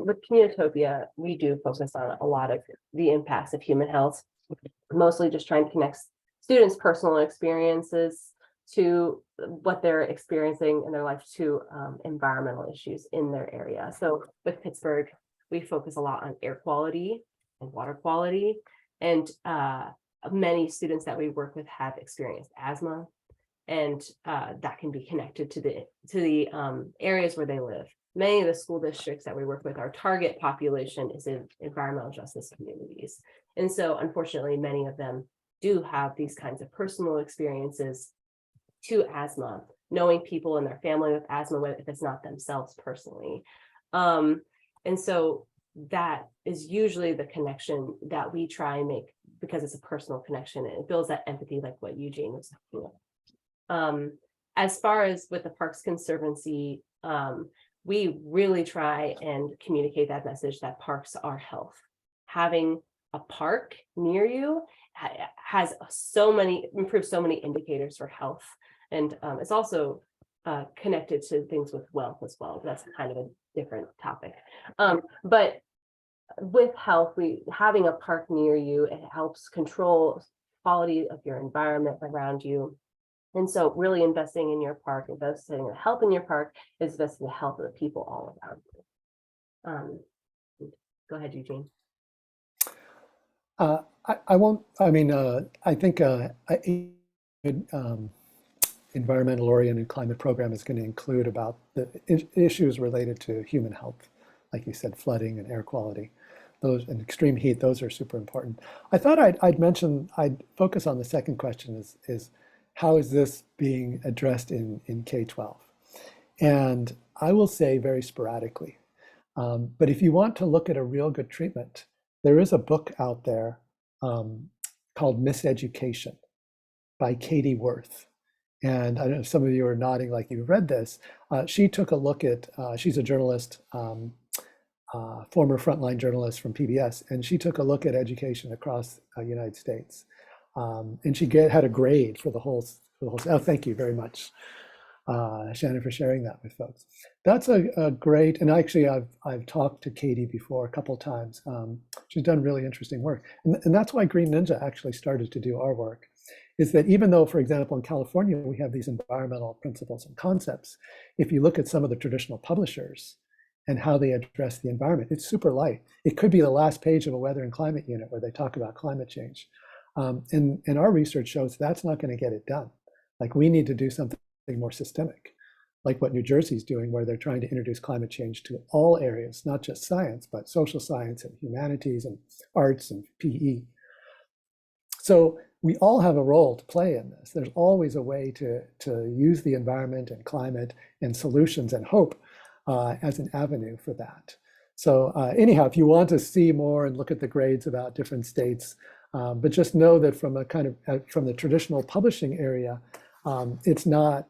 with Communitopia, we do focus on a lot of the impacts of human health, mostly just trying to connect students' personal experiences to what they're experiencing in their life to environmental issues in their area. So with Pittsburgh, we focus a lot on air quality and water quality. And many students that we work with have experienced asthma, and that can be connected to the areas where they live. Many of the school districts that we work with, our target population is in environmental justice communities. And so unfortunately, many of them do have these kinds of personal experiences to asthma, knowing people in their family with asthma, if it's not themselves personally. And so that is usually the connection that we try and make, because it's a personal connection and it builds that empathy, like what Eugene was talking about. As far as with the Parks Conservancy, we really try and communicate that message that parks are health. Having a park near you has improved so many indicators for health. And it's also connected to things with wealth as well. That's kind of a different topic. But with health, having a park near you, it helps control quality of your environment around you. And so really investing in your park, investing in the health in your park is investing in the health of the people all around you. Go ahead, Eugene. I won't, I mean, I think environmental oriented climate program is going to include about the issues related to human health, like you said, flooding and air quality, those and extreme heat. Those are super important. I thought I'd focus on the second question is how is this being addressed in K-12? And I will say very sporadically. But if you want to look at a real good treatment, there is a book out there called Miseducation by Katie Worth. And I don't know if some of you are nodding like you've read this. She took a look at, she's a journalist, former frontline journalist from PBS, and she took a look at education across the United States. And she had a grade for the whole, oh, thank you very much, Shannon, for sharing that with folks. That's a great, and actually I've talked to Katie before a couple times. She's done really interesting work. And that's why Green Ninja actually started to do our work, is that even though, for example, in California, we have these environmental principles and concepts, if you look at some of the traditional publishers and how they address the environment, it's super light. It could be the last page of a weather and climate unit where they talk about climate change. And our research shows that's not going to get it done. Like, we need to do something more systemic, like what New Jersey's doing, where they're trying to introduce climate change to all areas, not just science, but social science and humanities and arts and PE. So we all have a role to play in this. There's always a way to use the environment and climate and solutions and hope as an avenue for that. So anyhow, if you want to see more and look at the grades about different states, but just know that from a kind of from the traditional publishing area, it's not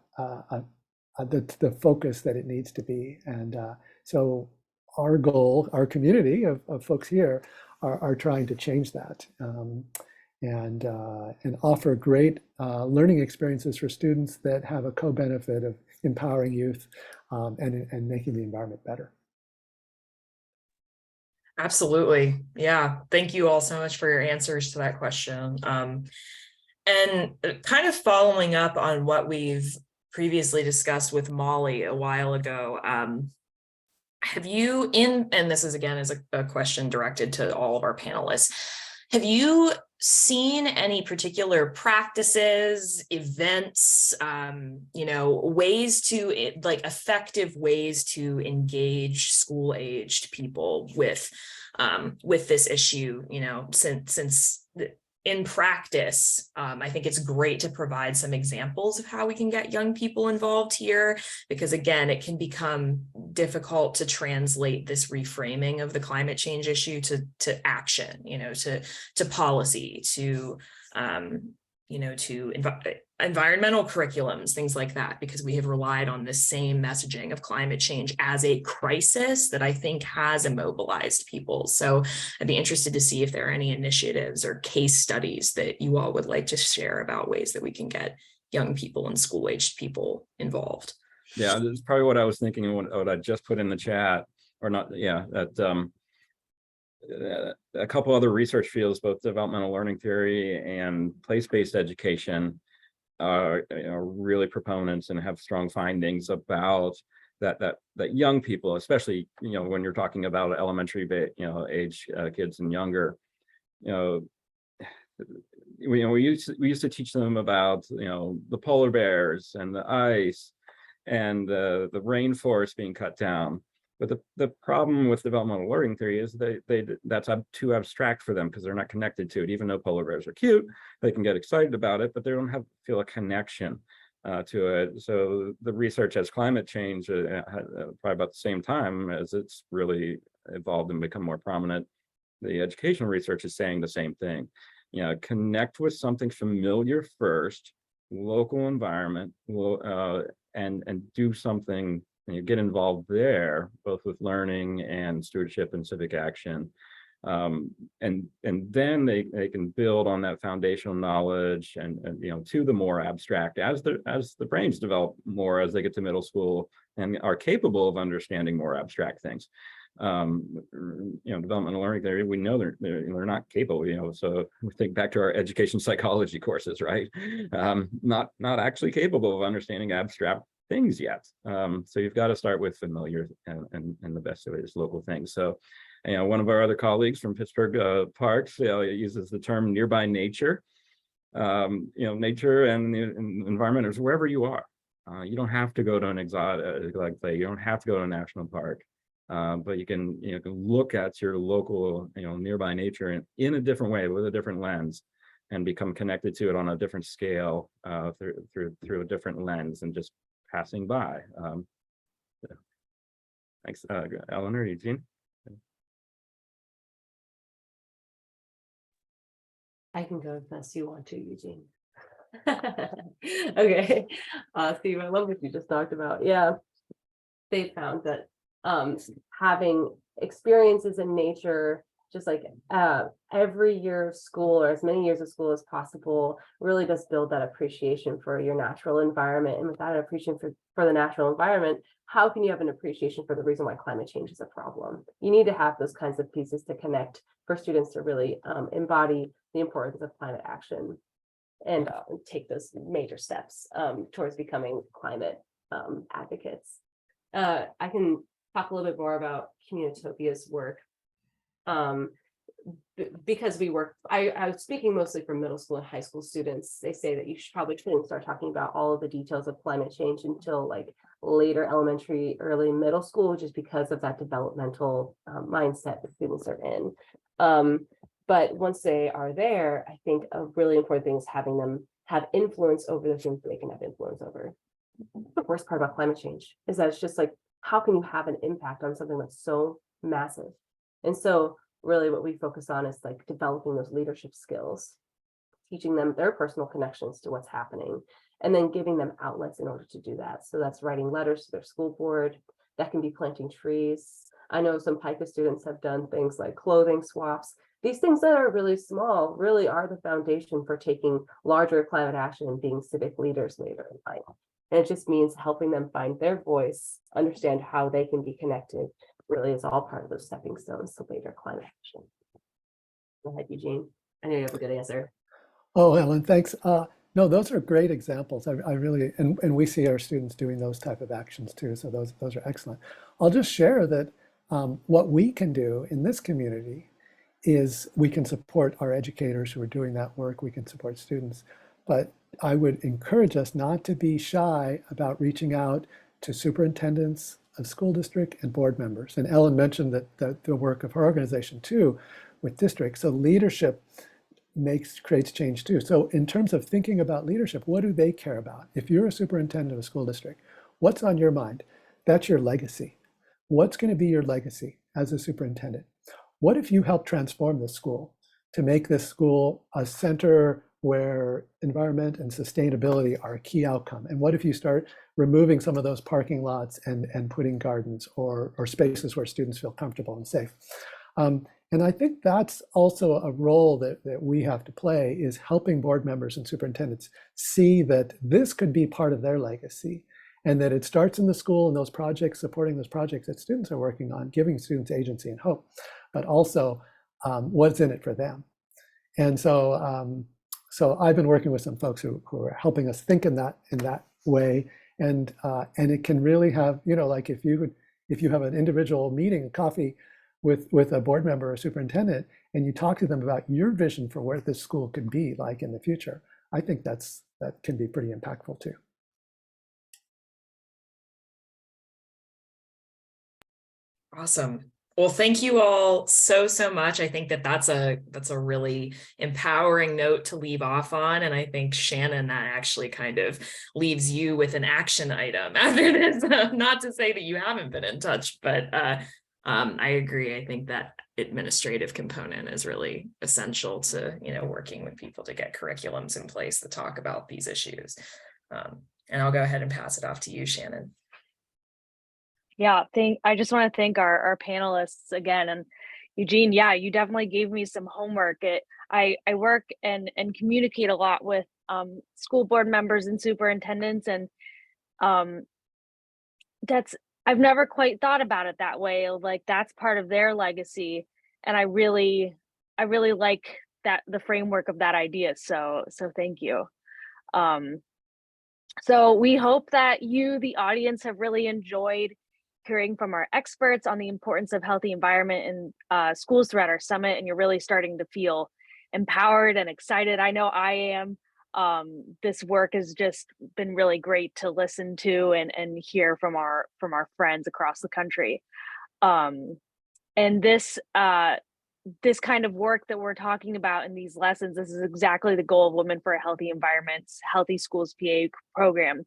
the focus that it needs to be. And so our goal, our community of folks here are trying to change that and offer great learning experiences for students that have a co-benefit of empowering youth and making the environment better. Absolutely. Yeah. Thank you all so much for your answers to that question. And kind of following up on what we've previously discussed with Molly a while ago, have you, and this is again is a question directed to all of our panelists, have you seen any particular practices, events, ways to, like, effective ways to engage school-aged people with this issue? Since in practice, I think it's great to provide some examples of how we can get young people involved here, because again, it can become difficult to translate this reframing of the climate change issue to action, to policy, to environmental curriculums, things like that, because we have relied on the same messaging of climate change as a crisis that I think has immobilized people. So I'd be interested to see if there are any initiatives or case studies that you all would like to share about ways that we can get young people and school-aged people involved. Yeah, that's probably what I was thinking and what I just put in the chat, or not, yeah, that a couple other research fields, both developmental learning theory and place-based education, are really proponents and have strong findings about that young people, especially when you're talking about elementary age kids and younger, we used to teach them about, the polar bears and the ice and the rainforest being cut down. But the problem with developmental learning theory is that's too abstract for them because they're not connected to it. Even though polar bears are cute, they can get excited about it, but they don't feel a connection to it. So the research as climate change, probably about the same time as it's really evolved and become more prominent, the educational research is saying the same thing. Connect with something familiar first, local environment, and do something. Get involved there, both with learning and stewardship and civic action, and then they can build on that foundational knowledge and to the more abstract as the brains develop more as they get to middle school and are capable of understanding more abstract things. Developmental learning theory, we know they're not capable. So we think back to our education psychology courses, right? Not actually capable of understanding abstract things yet. So you've got to start with familiar and the best of it is local things. So, one of our other colleagues from Pittsburgh Parks uses the term nearby nature. Nature and the environment is wherever you are. You don't have to go to an exotic play. You don't have to go to a national park. But you can look at your local nearby nature in a different way with a different lens and become connected to it on a different scale through a different lens and just passing by. Thanks, Eleanor, Eugene. I can go unless you want to, Eugene. Okay, Steve, I love what you just talked about. Yeah, they found that having experiences in nature, just like every year of school or as many years of school as possible, really does build that appreciation for your natural environment. And without an appreciation for the natural environment, how can you have an appreciation for the reason why climate change is a problem? You need to have those kinds of pieces to connect for students to really embody the importance of climate action and take those major steps towards becoming climate advocates. I can talk a little bit more about Communitopia's work. Because we work, I was speaking mostly for middle school and high school students. They say that you should probably start talking about all of the details of climate change until like later elementary, early middle school, just because of that developmental mindset that students are in. But once they are there, I think a really important thing is having them have influence over the things they can have influence over. The worst part about climate change is that it's just like, how can you have an impact on something that's so massive? And so really what we focus on is like developing those leadership skills, teaching them their personal connections to what's happening, and then giving them outlets in order to do that. So that's writing letters to their school board, that can be planting trees. I know some PICA students have done things like clothing swaps. These things that are really small really are the foundation for taking larger climate action and being civic leaders later in life. And it just means helping them find their voice, understand how they can be connected, really is all part of those stepping stones to later climate action. Go ahead, Eugene. I know you have a good answer. Oh, Ellen, thanks. No, those are great examples. I really, and we see our students doing those type of actions too. So those are excellent. I'll just share that what we can do in this community is we can support our educators who are doing that work. We can support students, but I would encourage us not to be shy about reaching out to superintendents of school district and board members. And Ellen mentioned that the work of her organization too with districts. So leadership creates change too. So in terms of thinking about leadership, what do they care about? If you're a superintendent of a school district, what's on your mind? That's your legacy. What's going to be your legacy as a superintendent? What if you help transform the school to make this school a center where environment and sustainability are a key outcome? And what if you start removing some of those parking lots and putting gardens or spaces where students feel comfortable and safe? And I think that's also a role that we have to play, is helping board members and superintendents see that this could be part of their legacy, and that it starts in the school and those projects, supporting those projects that students are working on, giving students agency and hope, but also what's in it for them. And so so I've been working with some folks who are helping us think in that way, and it can really have, like if you have an individual meeting, a coffee with a board member or superintendent, and you talk to them about your vision for where this school could be like in the future, I think that can be pretty impactful too. Awesome. Well, thank you all so much. I think that's a really empowering note to leave off on. And I think Shannon, that actually kind of leaves you with an action item after this. Not to say that you haven't been in touch, but I agree. I think that administrative component is really essential to, working with people to get curriculums in place to talk about these issues. And I'll go ahead and pass it off to you, Shannon. Yeah, I just want to thank our panelists again. And Eugene, yeah, you definitely gave me some homework. I work and communicate a lot with school board members and superintendents, and I've never quite thought about it that way. Like that's part of their legacy, and I really like that, the framework of that idea. So thank you. So we hope that you, the audience, have really enjoyed hearing from our experts on the importance of healthy environment in schools throughout our summit, and you're really starting to feel empowered and excited. I know I am. This work has just been really great to listen to and hear from our friends across the country. And this kind of work that we're talking about in these lessons, this is exactly the goal of Women for a Healthy Environment's Healthy Schools PA program,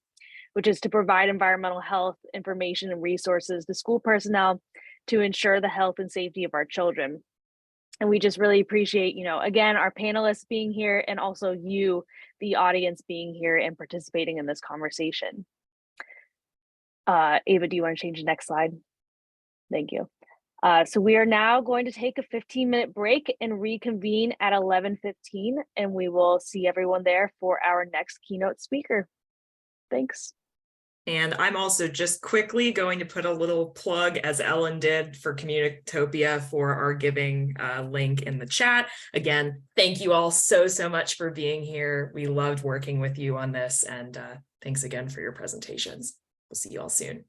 which is to provide environmental health information and resources to school personnel to ensure the health and safety of our children. And we just really appreciate, again, our panelists being here, and also you, the audience, being here and participating in this conversation. Ava, do you want to change the next slide? Thank you. So we are now going to take a 15-minute break and reconvene at 11:15, and we will see everyone there for our next keynote speaker. Thanks. And I'm also just quickly going to put a little plug, as Ellen did, for Communitopia for our giving link in the chat. Again, thank you all so much for being here. We loved working with you on this, and thanks again for your presentations. We'll see you all soon.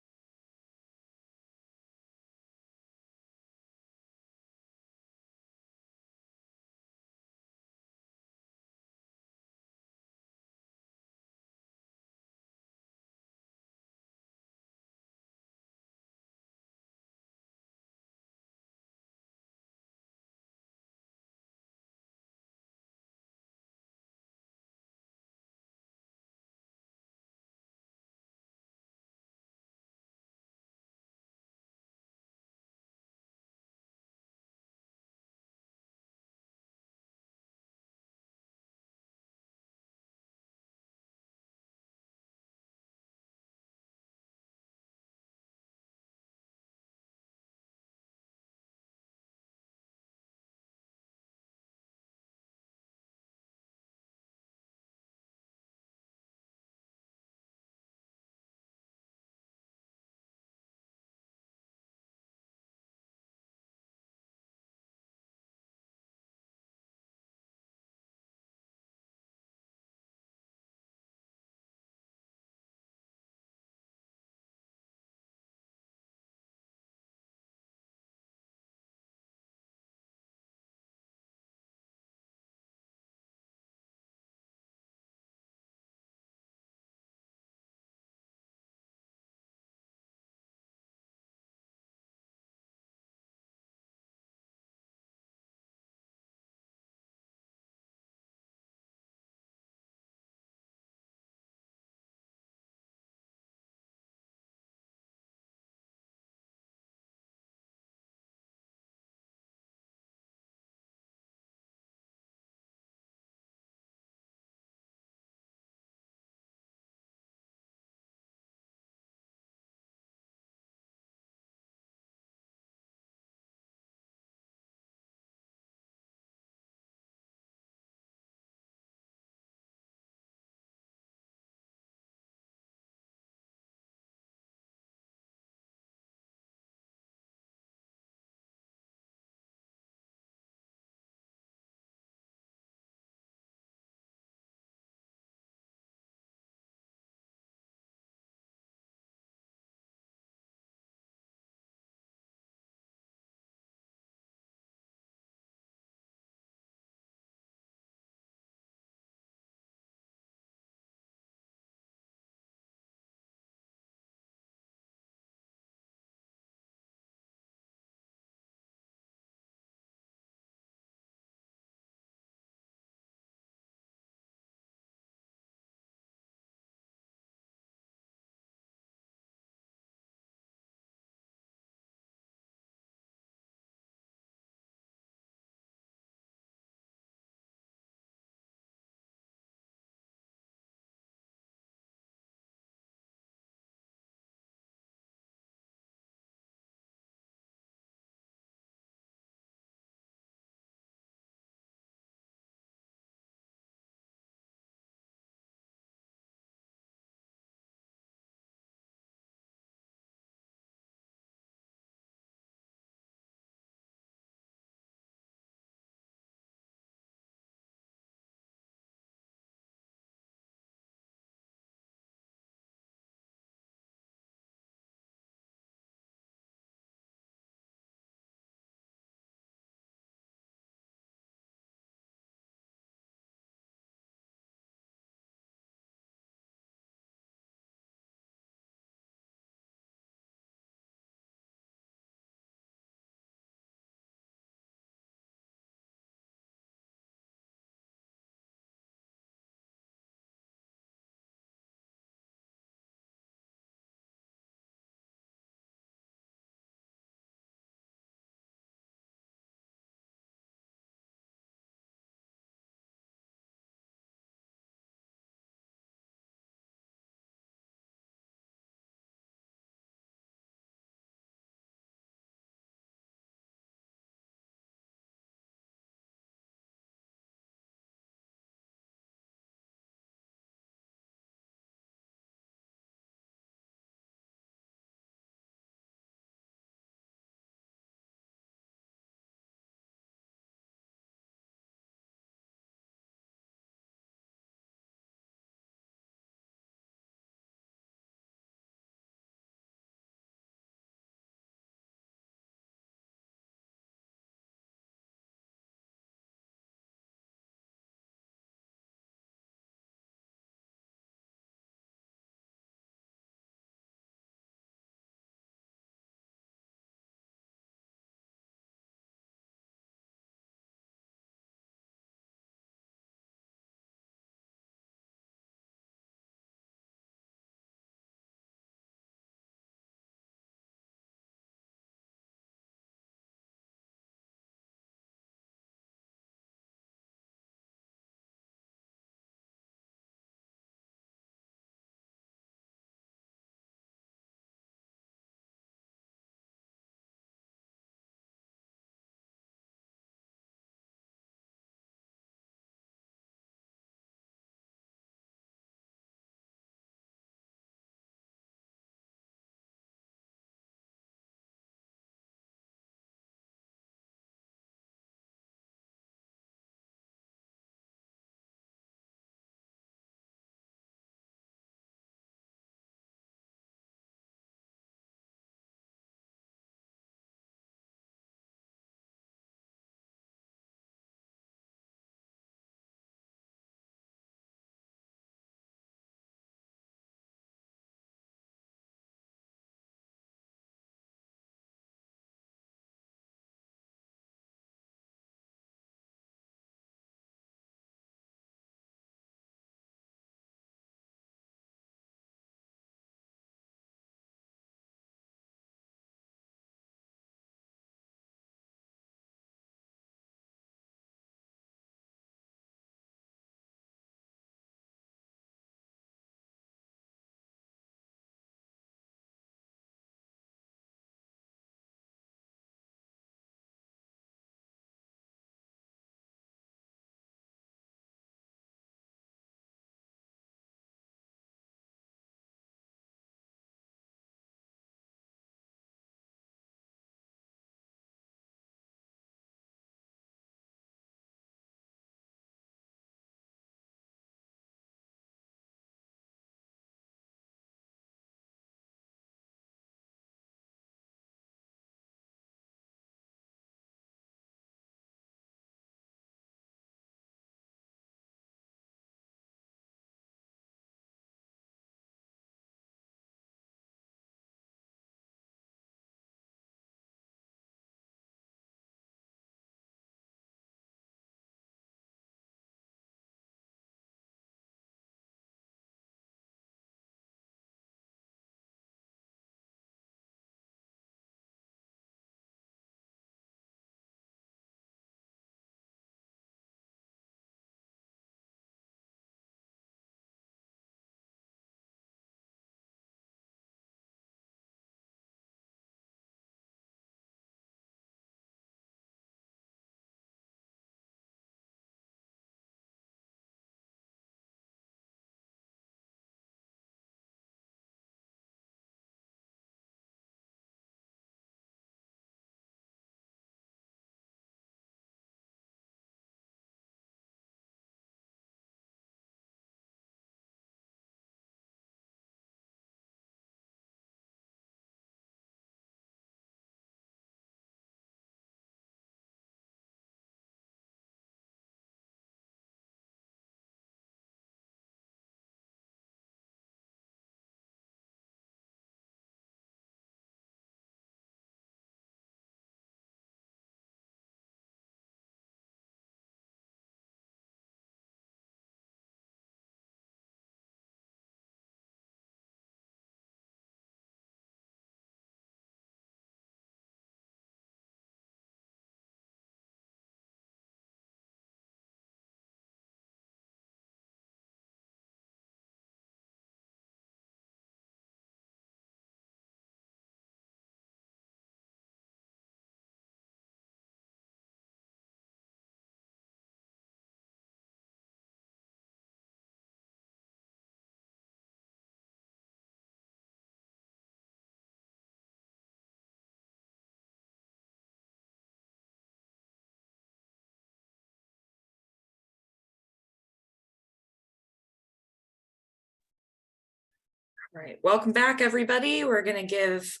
All right, welcome back, everybody. We're going to give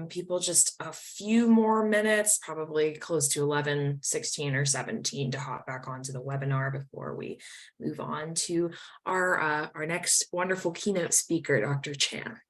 people just a few more minutes, probably close to 11, 16, or 17 to hop back onto the webinar before we move on to our next wonderful keynote speaker, Dr. Chan.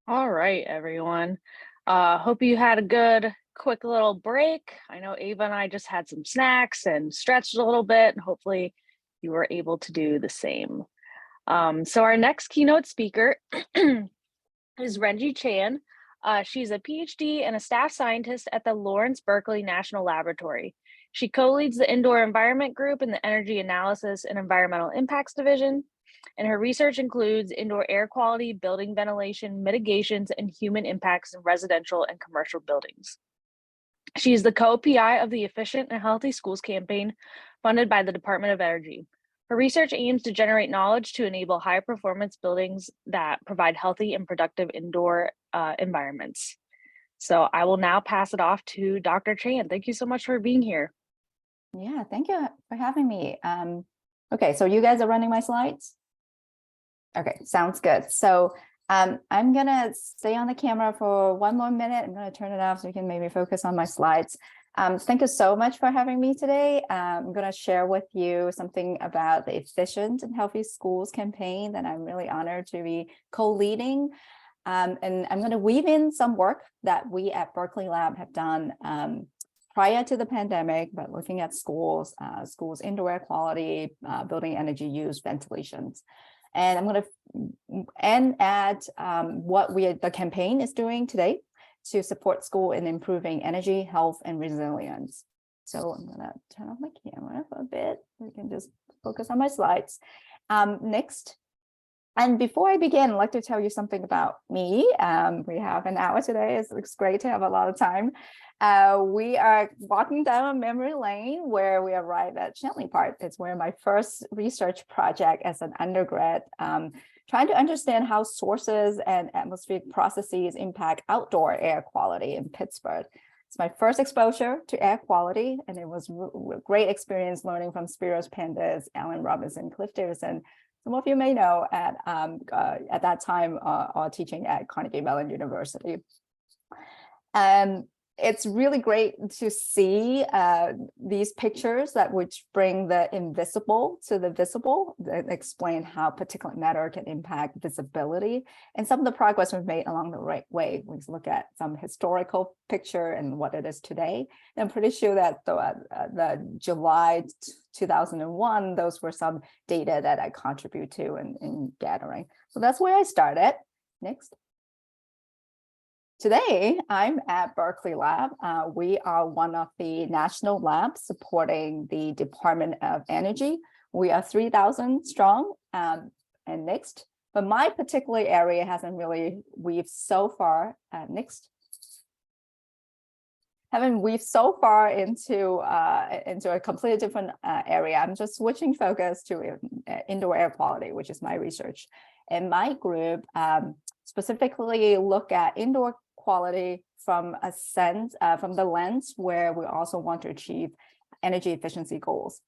All right, everyone. Hope you had a good, quick little break. I know Ava and I just had some snacks and stretched a little bit, and hopefully you were able to do the same. So our next keynote speaker is Renji Chan. She's a PhD and a staff scientist at the Lawrence Berkeley National Laboratory. She co-leads the Indoor Environment Group in the Energy Analysis and Environmental Impacts Division. And her research includes indoor air quality, building ventilation, mitigations, and human impacts in residential and commercial buildings. She is the co-PI of the Efficient and Healthy Schools campaign funded by the Department of Energy. Her research aims to generate knowledge to enable high-performance buildings that provide healthy and productive indoor environments. So I will now pass it off to Dr. Chan. Thank you so much for being here. Yeah, thank you for having me. Okay, so you guys are running my slides? Okay, sounds good. So I'm gonna stay on the camera for one more minute. I'm gonna turn it off so you can maybe focus on my slides. Thank you so much for having me today. I'm gonna share with you something about the Efficient and Healthy Schools campaign that I'm really honored to be co-leading. And I'm gonna weave in some work that we at Berkeley Lab have done prior to the pandemic, but looking at schools indoor air quality, building energy use, ventilations. And I'm going to end at what the campaign is doing today to support school in improving energy, health, and resilience. So I'm going to turn off my camera for a bit. We can just focus on my slides. Next. And before I begin, I'd like to tell you something about me. We have an hour today. It's great to have a lot of time. We are walking down a memory lane where we arrive at Shanley Park. It's where my first research project as an undergrad, trying to understand how sources and atmospheric processes impact outdoor air quality in Pittsburgh. It's my first exposure to air quality, and it was a great experience learning from Spiros Pandas, Alan Robinson, Cliff Davison. Some of you may know at that time teaching at Carnegie Mellon University. It's really great to see these pictures which bring the invisible to the visible, that explain how particulate matter can impact visibility, and some of the progress we've made along the right way. We look at some historical picture and what it is today. And I'm pretty sure that the July 2001, those were some data that I contribute to in gathering. So that's where I started. Next. Today, I'm at Berkeley Lab. We are one of the national labs supporting the Department of Energy. We are 3,000 strong. And next, but my particular area hasn't really weaved so far. Next. Haven't weaved so far into a completely different area. I'm just switching focus to indoor air quality, which is my research. And my group specifically look at indoor quality from the lens where we also want to achieve energy efficiency goals.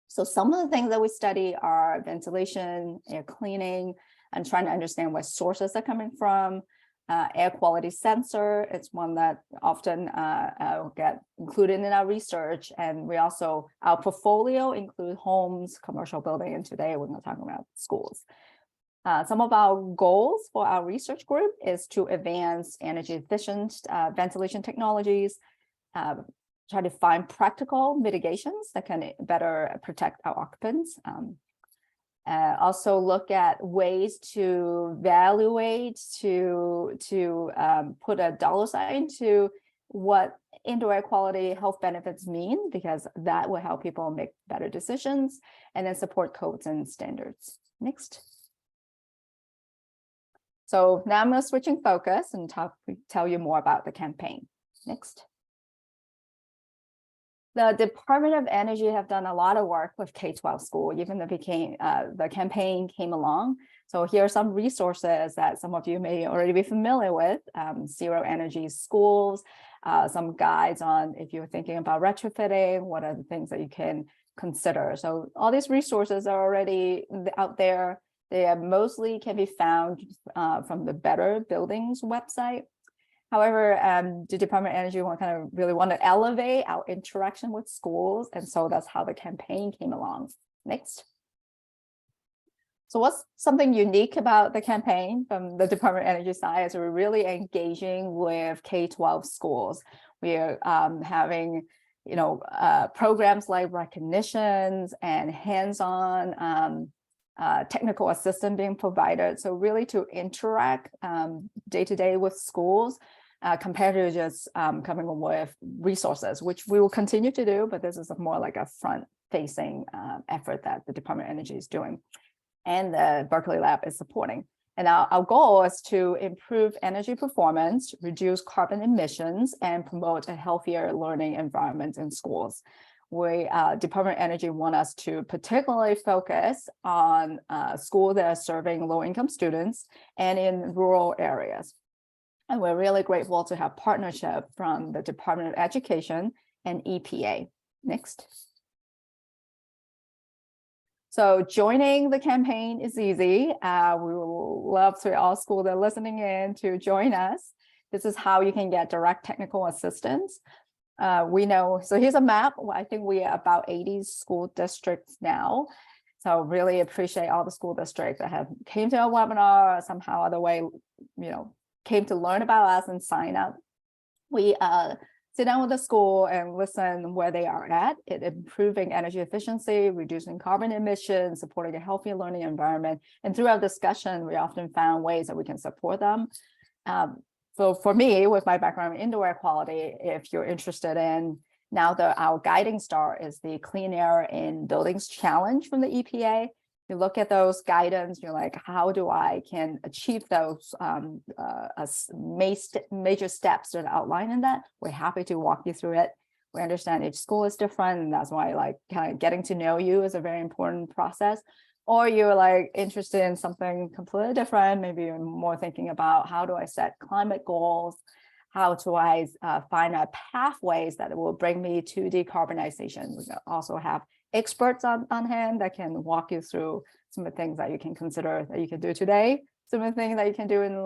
So some of the things that we study are ventilation, air cleaning, and trying to understand where sources are coming from. Air quality sensor, it's one that often get included in our research. And we also, our portfolio include homes, commercial building, and today we're going to talk about schools. Some of our goals for our research group is to advance energy efficient ventilation technologies, try to find practical mitigations that can better protect our occupants. Also look at ways to evaluate, to put a dollar sign to what indoor air quality health benefits mean, because that will help people make better decisions, and then support codes and standards. Next. So now I'm switching focus and tell you more about the campaign. Next. The Department of Energy have done a lot of work with K-12 school, even the campaign came along. So here are some resources that some of you may already be familiar with. Zero energy schools, some guides on if you're thinking about retrofitting, what are the things that you can consider. So all these resources are already out there. They are mostly can be found from the Better Buildings website. However, the Department of Energy really want to elevate our interaction with schools, and so that's how the campaign came along. Next. So what's something unique about the campaign from the Department of Energy side is we're really engaging with K-12 schools. We're having, programs like recognitions and hands-on technical assistance being provided. So really to interact day to day with schools compared to just coming with resources, which we will continue to do, but this is more like a front-facing effort that the Department of Energy is doing and the Berkeley Lab is supporting. And our goal is to improve energy performance, reduce carbon emissions, and promote a healthier learning environment in schools. Department of Energy want us to particularly focus on schools that are serving low-income students and in rural areas. And we're really grateful to have partnership from the Department of Education and EPA. Next. So joining the campaign is easy. We will love to all schools that are listening in to join us. This is how you can get direct technical assistance. We know, so here's a map. I think we are about 80 school districts now. So really appreciate all the school districts that have came to our webinar or somehow other way, came to learn about us and sign up. We sit down with the school and listen where they are at in improving energy efficiency, reducing carbon emissions, supporting a healthy learning environment. And through our discussion, we often found ways that we can support them. So for me, with my background in indoor air quality, if you're interested in now our guiding star is the Clean Air in Buildings Challenge from the EPA. You look at those guidance, you're like, how do I can achieve those major steps that are outlined in that? We're happy to walk you through it. We understand each school is different, and that's why kind of getting to know you is a very important process. Or you're interested in something completely different, maybe you're more thinking about how do I set climate goals? How do I find pathways that will bring me to decarbonization? We also have experts on hand that can walk you through some of the things that you can consider that you can do today, some of the things that you can do in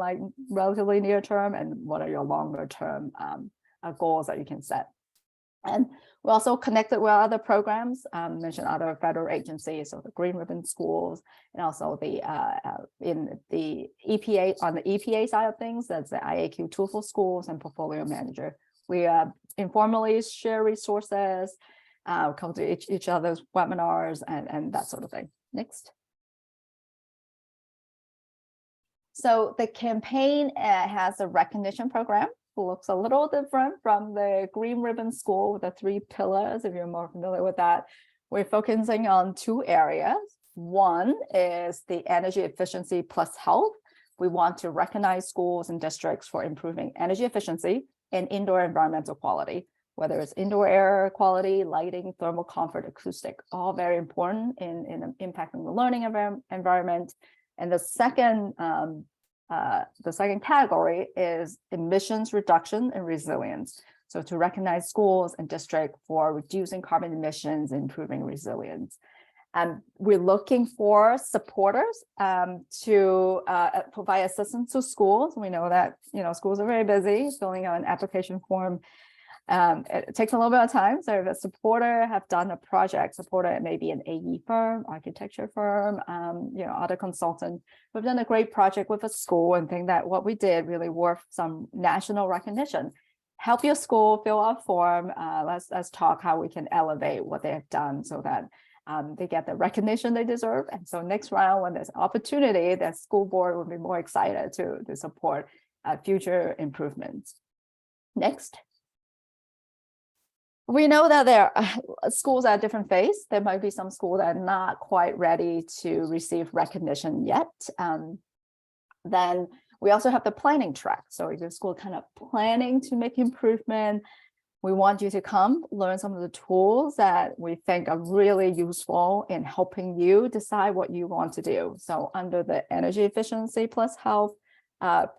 relatively near term, and what are your longer term goals that you can set. And we also connected with other programs, mentioned other federal agencies, so the Green Ribbon Schools, and also in the EPA, on the EPA side of things, that's the IAQ Tool for Schools and Portfolio Manager. We informally share resources, come to each other's webinars and that sort of thing. Next. So the campaign has a recognition program. Looks a little different from the Green Ribbon School with the 3 pillars. If you're more familiar with that, we're focusing on 2 areas. One is the energy efficiency plus health. We want to recognize schools and districts for improving energy efficiency and indoor environmental quality, whether it's indoor air quality, lighting, thermal comfort, acoustic, all very important in impacting the learning environment. And the second category is emissions reduction and resilience. So to recognize schools and districts for reducing carbon emissions and improving resilience. And we're looking for supporters to provide assistance to schools. We know that schools are very busy filling out an application form. It takes a little bit of time. So if a supporter have done a project, supporter may be an AE firm, architecture firm, other consultant. We've done a great project with a school and think that what we did really worth some national recognition. Help your school fill out form. Let's talk how we can elevate what they have done so that they get the recognition they deserve. And so next round, when there's opportunity, the school board will be more excited to support future improvements. Next. We know that there are schools at different phase. There might be some schools that are not quite ready to receive recognition yet. Then we also have the planning track. So if your school kind of planning to make improvement, we want you to come learn some of the tools that we think are really useful in helping you decide what you want to do. So under the energy efficiency plus health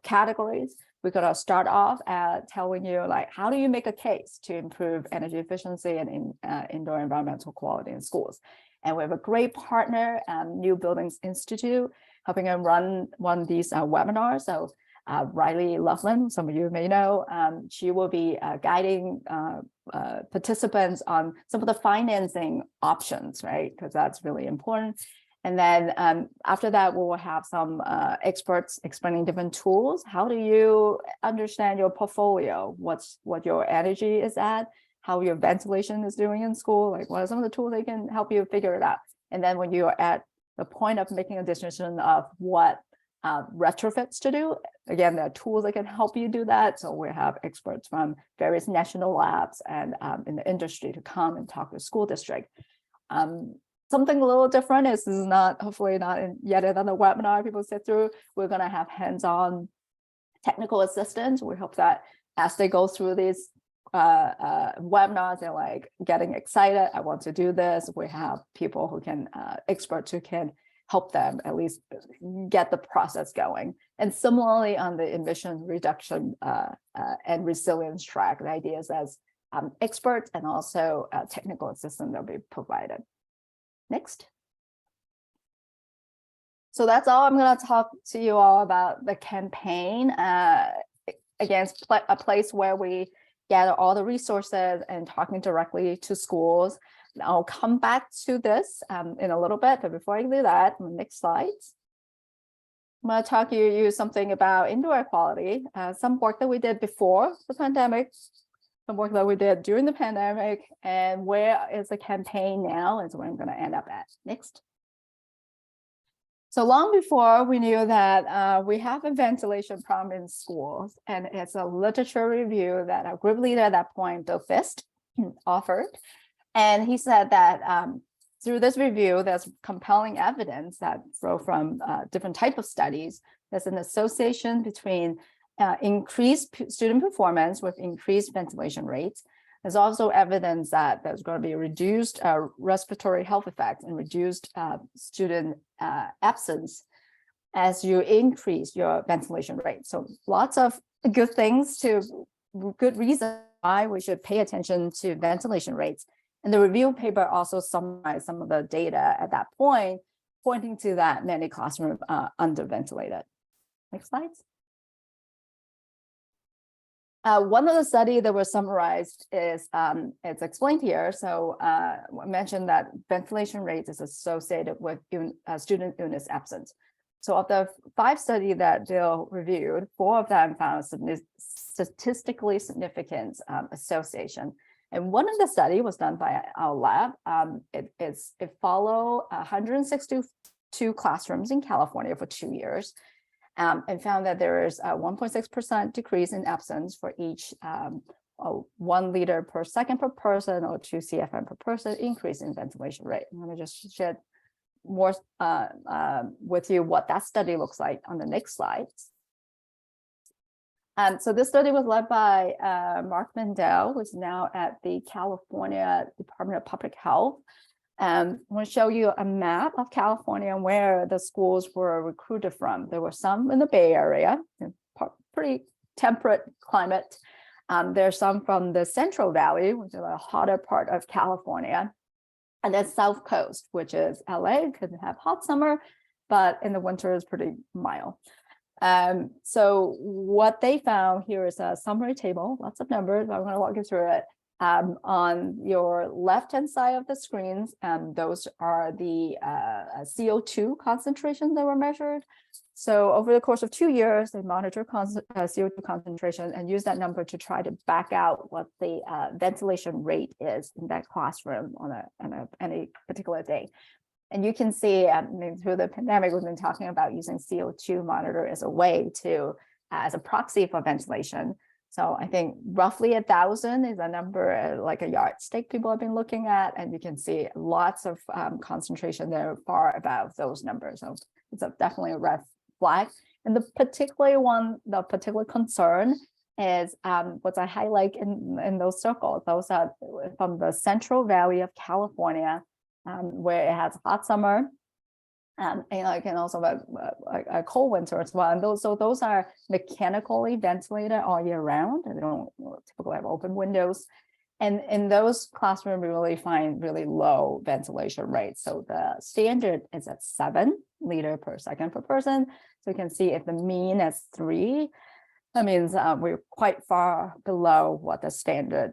categories, we're going to start off at telling you, like, how do you make a case to improve energy efficiency and indoor environmental quality in schools? And we have a great partner, New Buildings Institute, helping them run one of these webinars. So Riley Loughlin, some of you may know, she will be guiding participants on some of the financing options, right? Because that's really important. And then after that, we will have some experts explaining different tools. How do you understand your portfolio? What your energy is at? How your ventilation is doing in school? Like, what are some of the tools that can help you figure it out? And then when you are at the point of making a decision of what retrofits to do, again, there are tools that can help you do that. So we have experts from various national labs and in the industry to come and talk to school district. Something a little different is this is not, hopefully not yet another webinar people sit through. We're going to have hands-on technical assistance. We hope that as they go through these webinars, they're like getting excited. I want to do this. We have people who can, experts who can help them at least get the process going. And similarly on the emission reduction and resilience track, the idea is as experts and also technical assistance that will be provided. Next. So that's all I'm going to talk to you all about the campaign. Again, it's a place where we gather all the resources and talking directly to schools. I'll come back to this in a little bit, but before I do that, on the next slides, I'm going to talk to you something about indoor air quality, some work that we did before the pandemic, some work that we did during the pandemic, and where is the campaign now is where I'm going to end up at. Next. So long before we knew that we have a ventilation problem in schools, and it's a literature review that our group leader at that point, Bill Fist, offered. And he said that through this review, there's compelling evidence that from different type of studies, there's an association between increased student performance with increased ventilation rates. There's also evidence that there's going to be a reduced respiratory health effects and reduced student absence as you increase your ventilation rate. So lots of good things good reason why we should pay attention to ventilation rates. And the review paper also summarized some of the data at that point, pointing to that many classrooms underventilated. Next slides. One of the studies that was summarized is, it's explained here. So I mentioned that ventilation rates is associated with student illness absence. So of the 5 studies that Bill reviewed, 4 of them found statistically significant association. And one of the study was done by our lab. It followed 162 classrooms in California for 2 years. And found that there is a 1.6% decrease in absence for each 1 liter per second per person or 2 CFM per person increase in ventilation rate. I'm going to just share more with you what that study looks like on the next slides. So this study was led by Mark Mendel, who's now at the California Department of Public Health. I want to show you a map of California and where the schools were recruited from. There were some in the Bay Area, pretty temperate climate. There's some from the Central Valley, which is a hotter part of California, and then South Coast, which is LA, could have hot summer, but in the winter is pretty mild. So what they found here is a summary table, lots of numbers. I'm going to walk you through it. On your left-hand side of the screens, those are the CO2 concentrations that were measured. So over the course of 2 years, they monitor CO2 concentration and use that number to try to back out what the ventilation rate is in that classroom on any particular day. And you can see through the pandemic, we've been talking about using CO2 monitor as a way to, as a proxy for ventilation. So I think roughly 1,000 is a number, like a yardstick people have been looking at, and you can see lots of concentration there far above those numbers. So it's definitely a red flag. And the particular concern is what I highlight in those circles. Those are from the Central Valley of California, where it has hot summer. And can also a cold winter as well. And those are mechanically ventilated all year round. And they don't typically have open windows. And in those classrooms, we really find really low ventilation rates. So the standard is at 7 liters per second per person. So you can see if the mean is 3, that means we're quite far below what the standard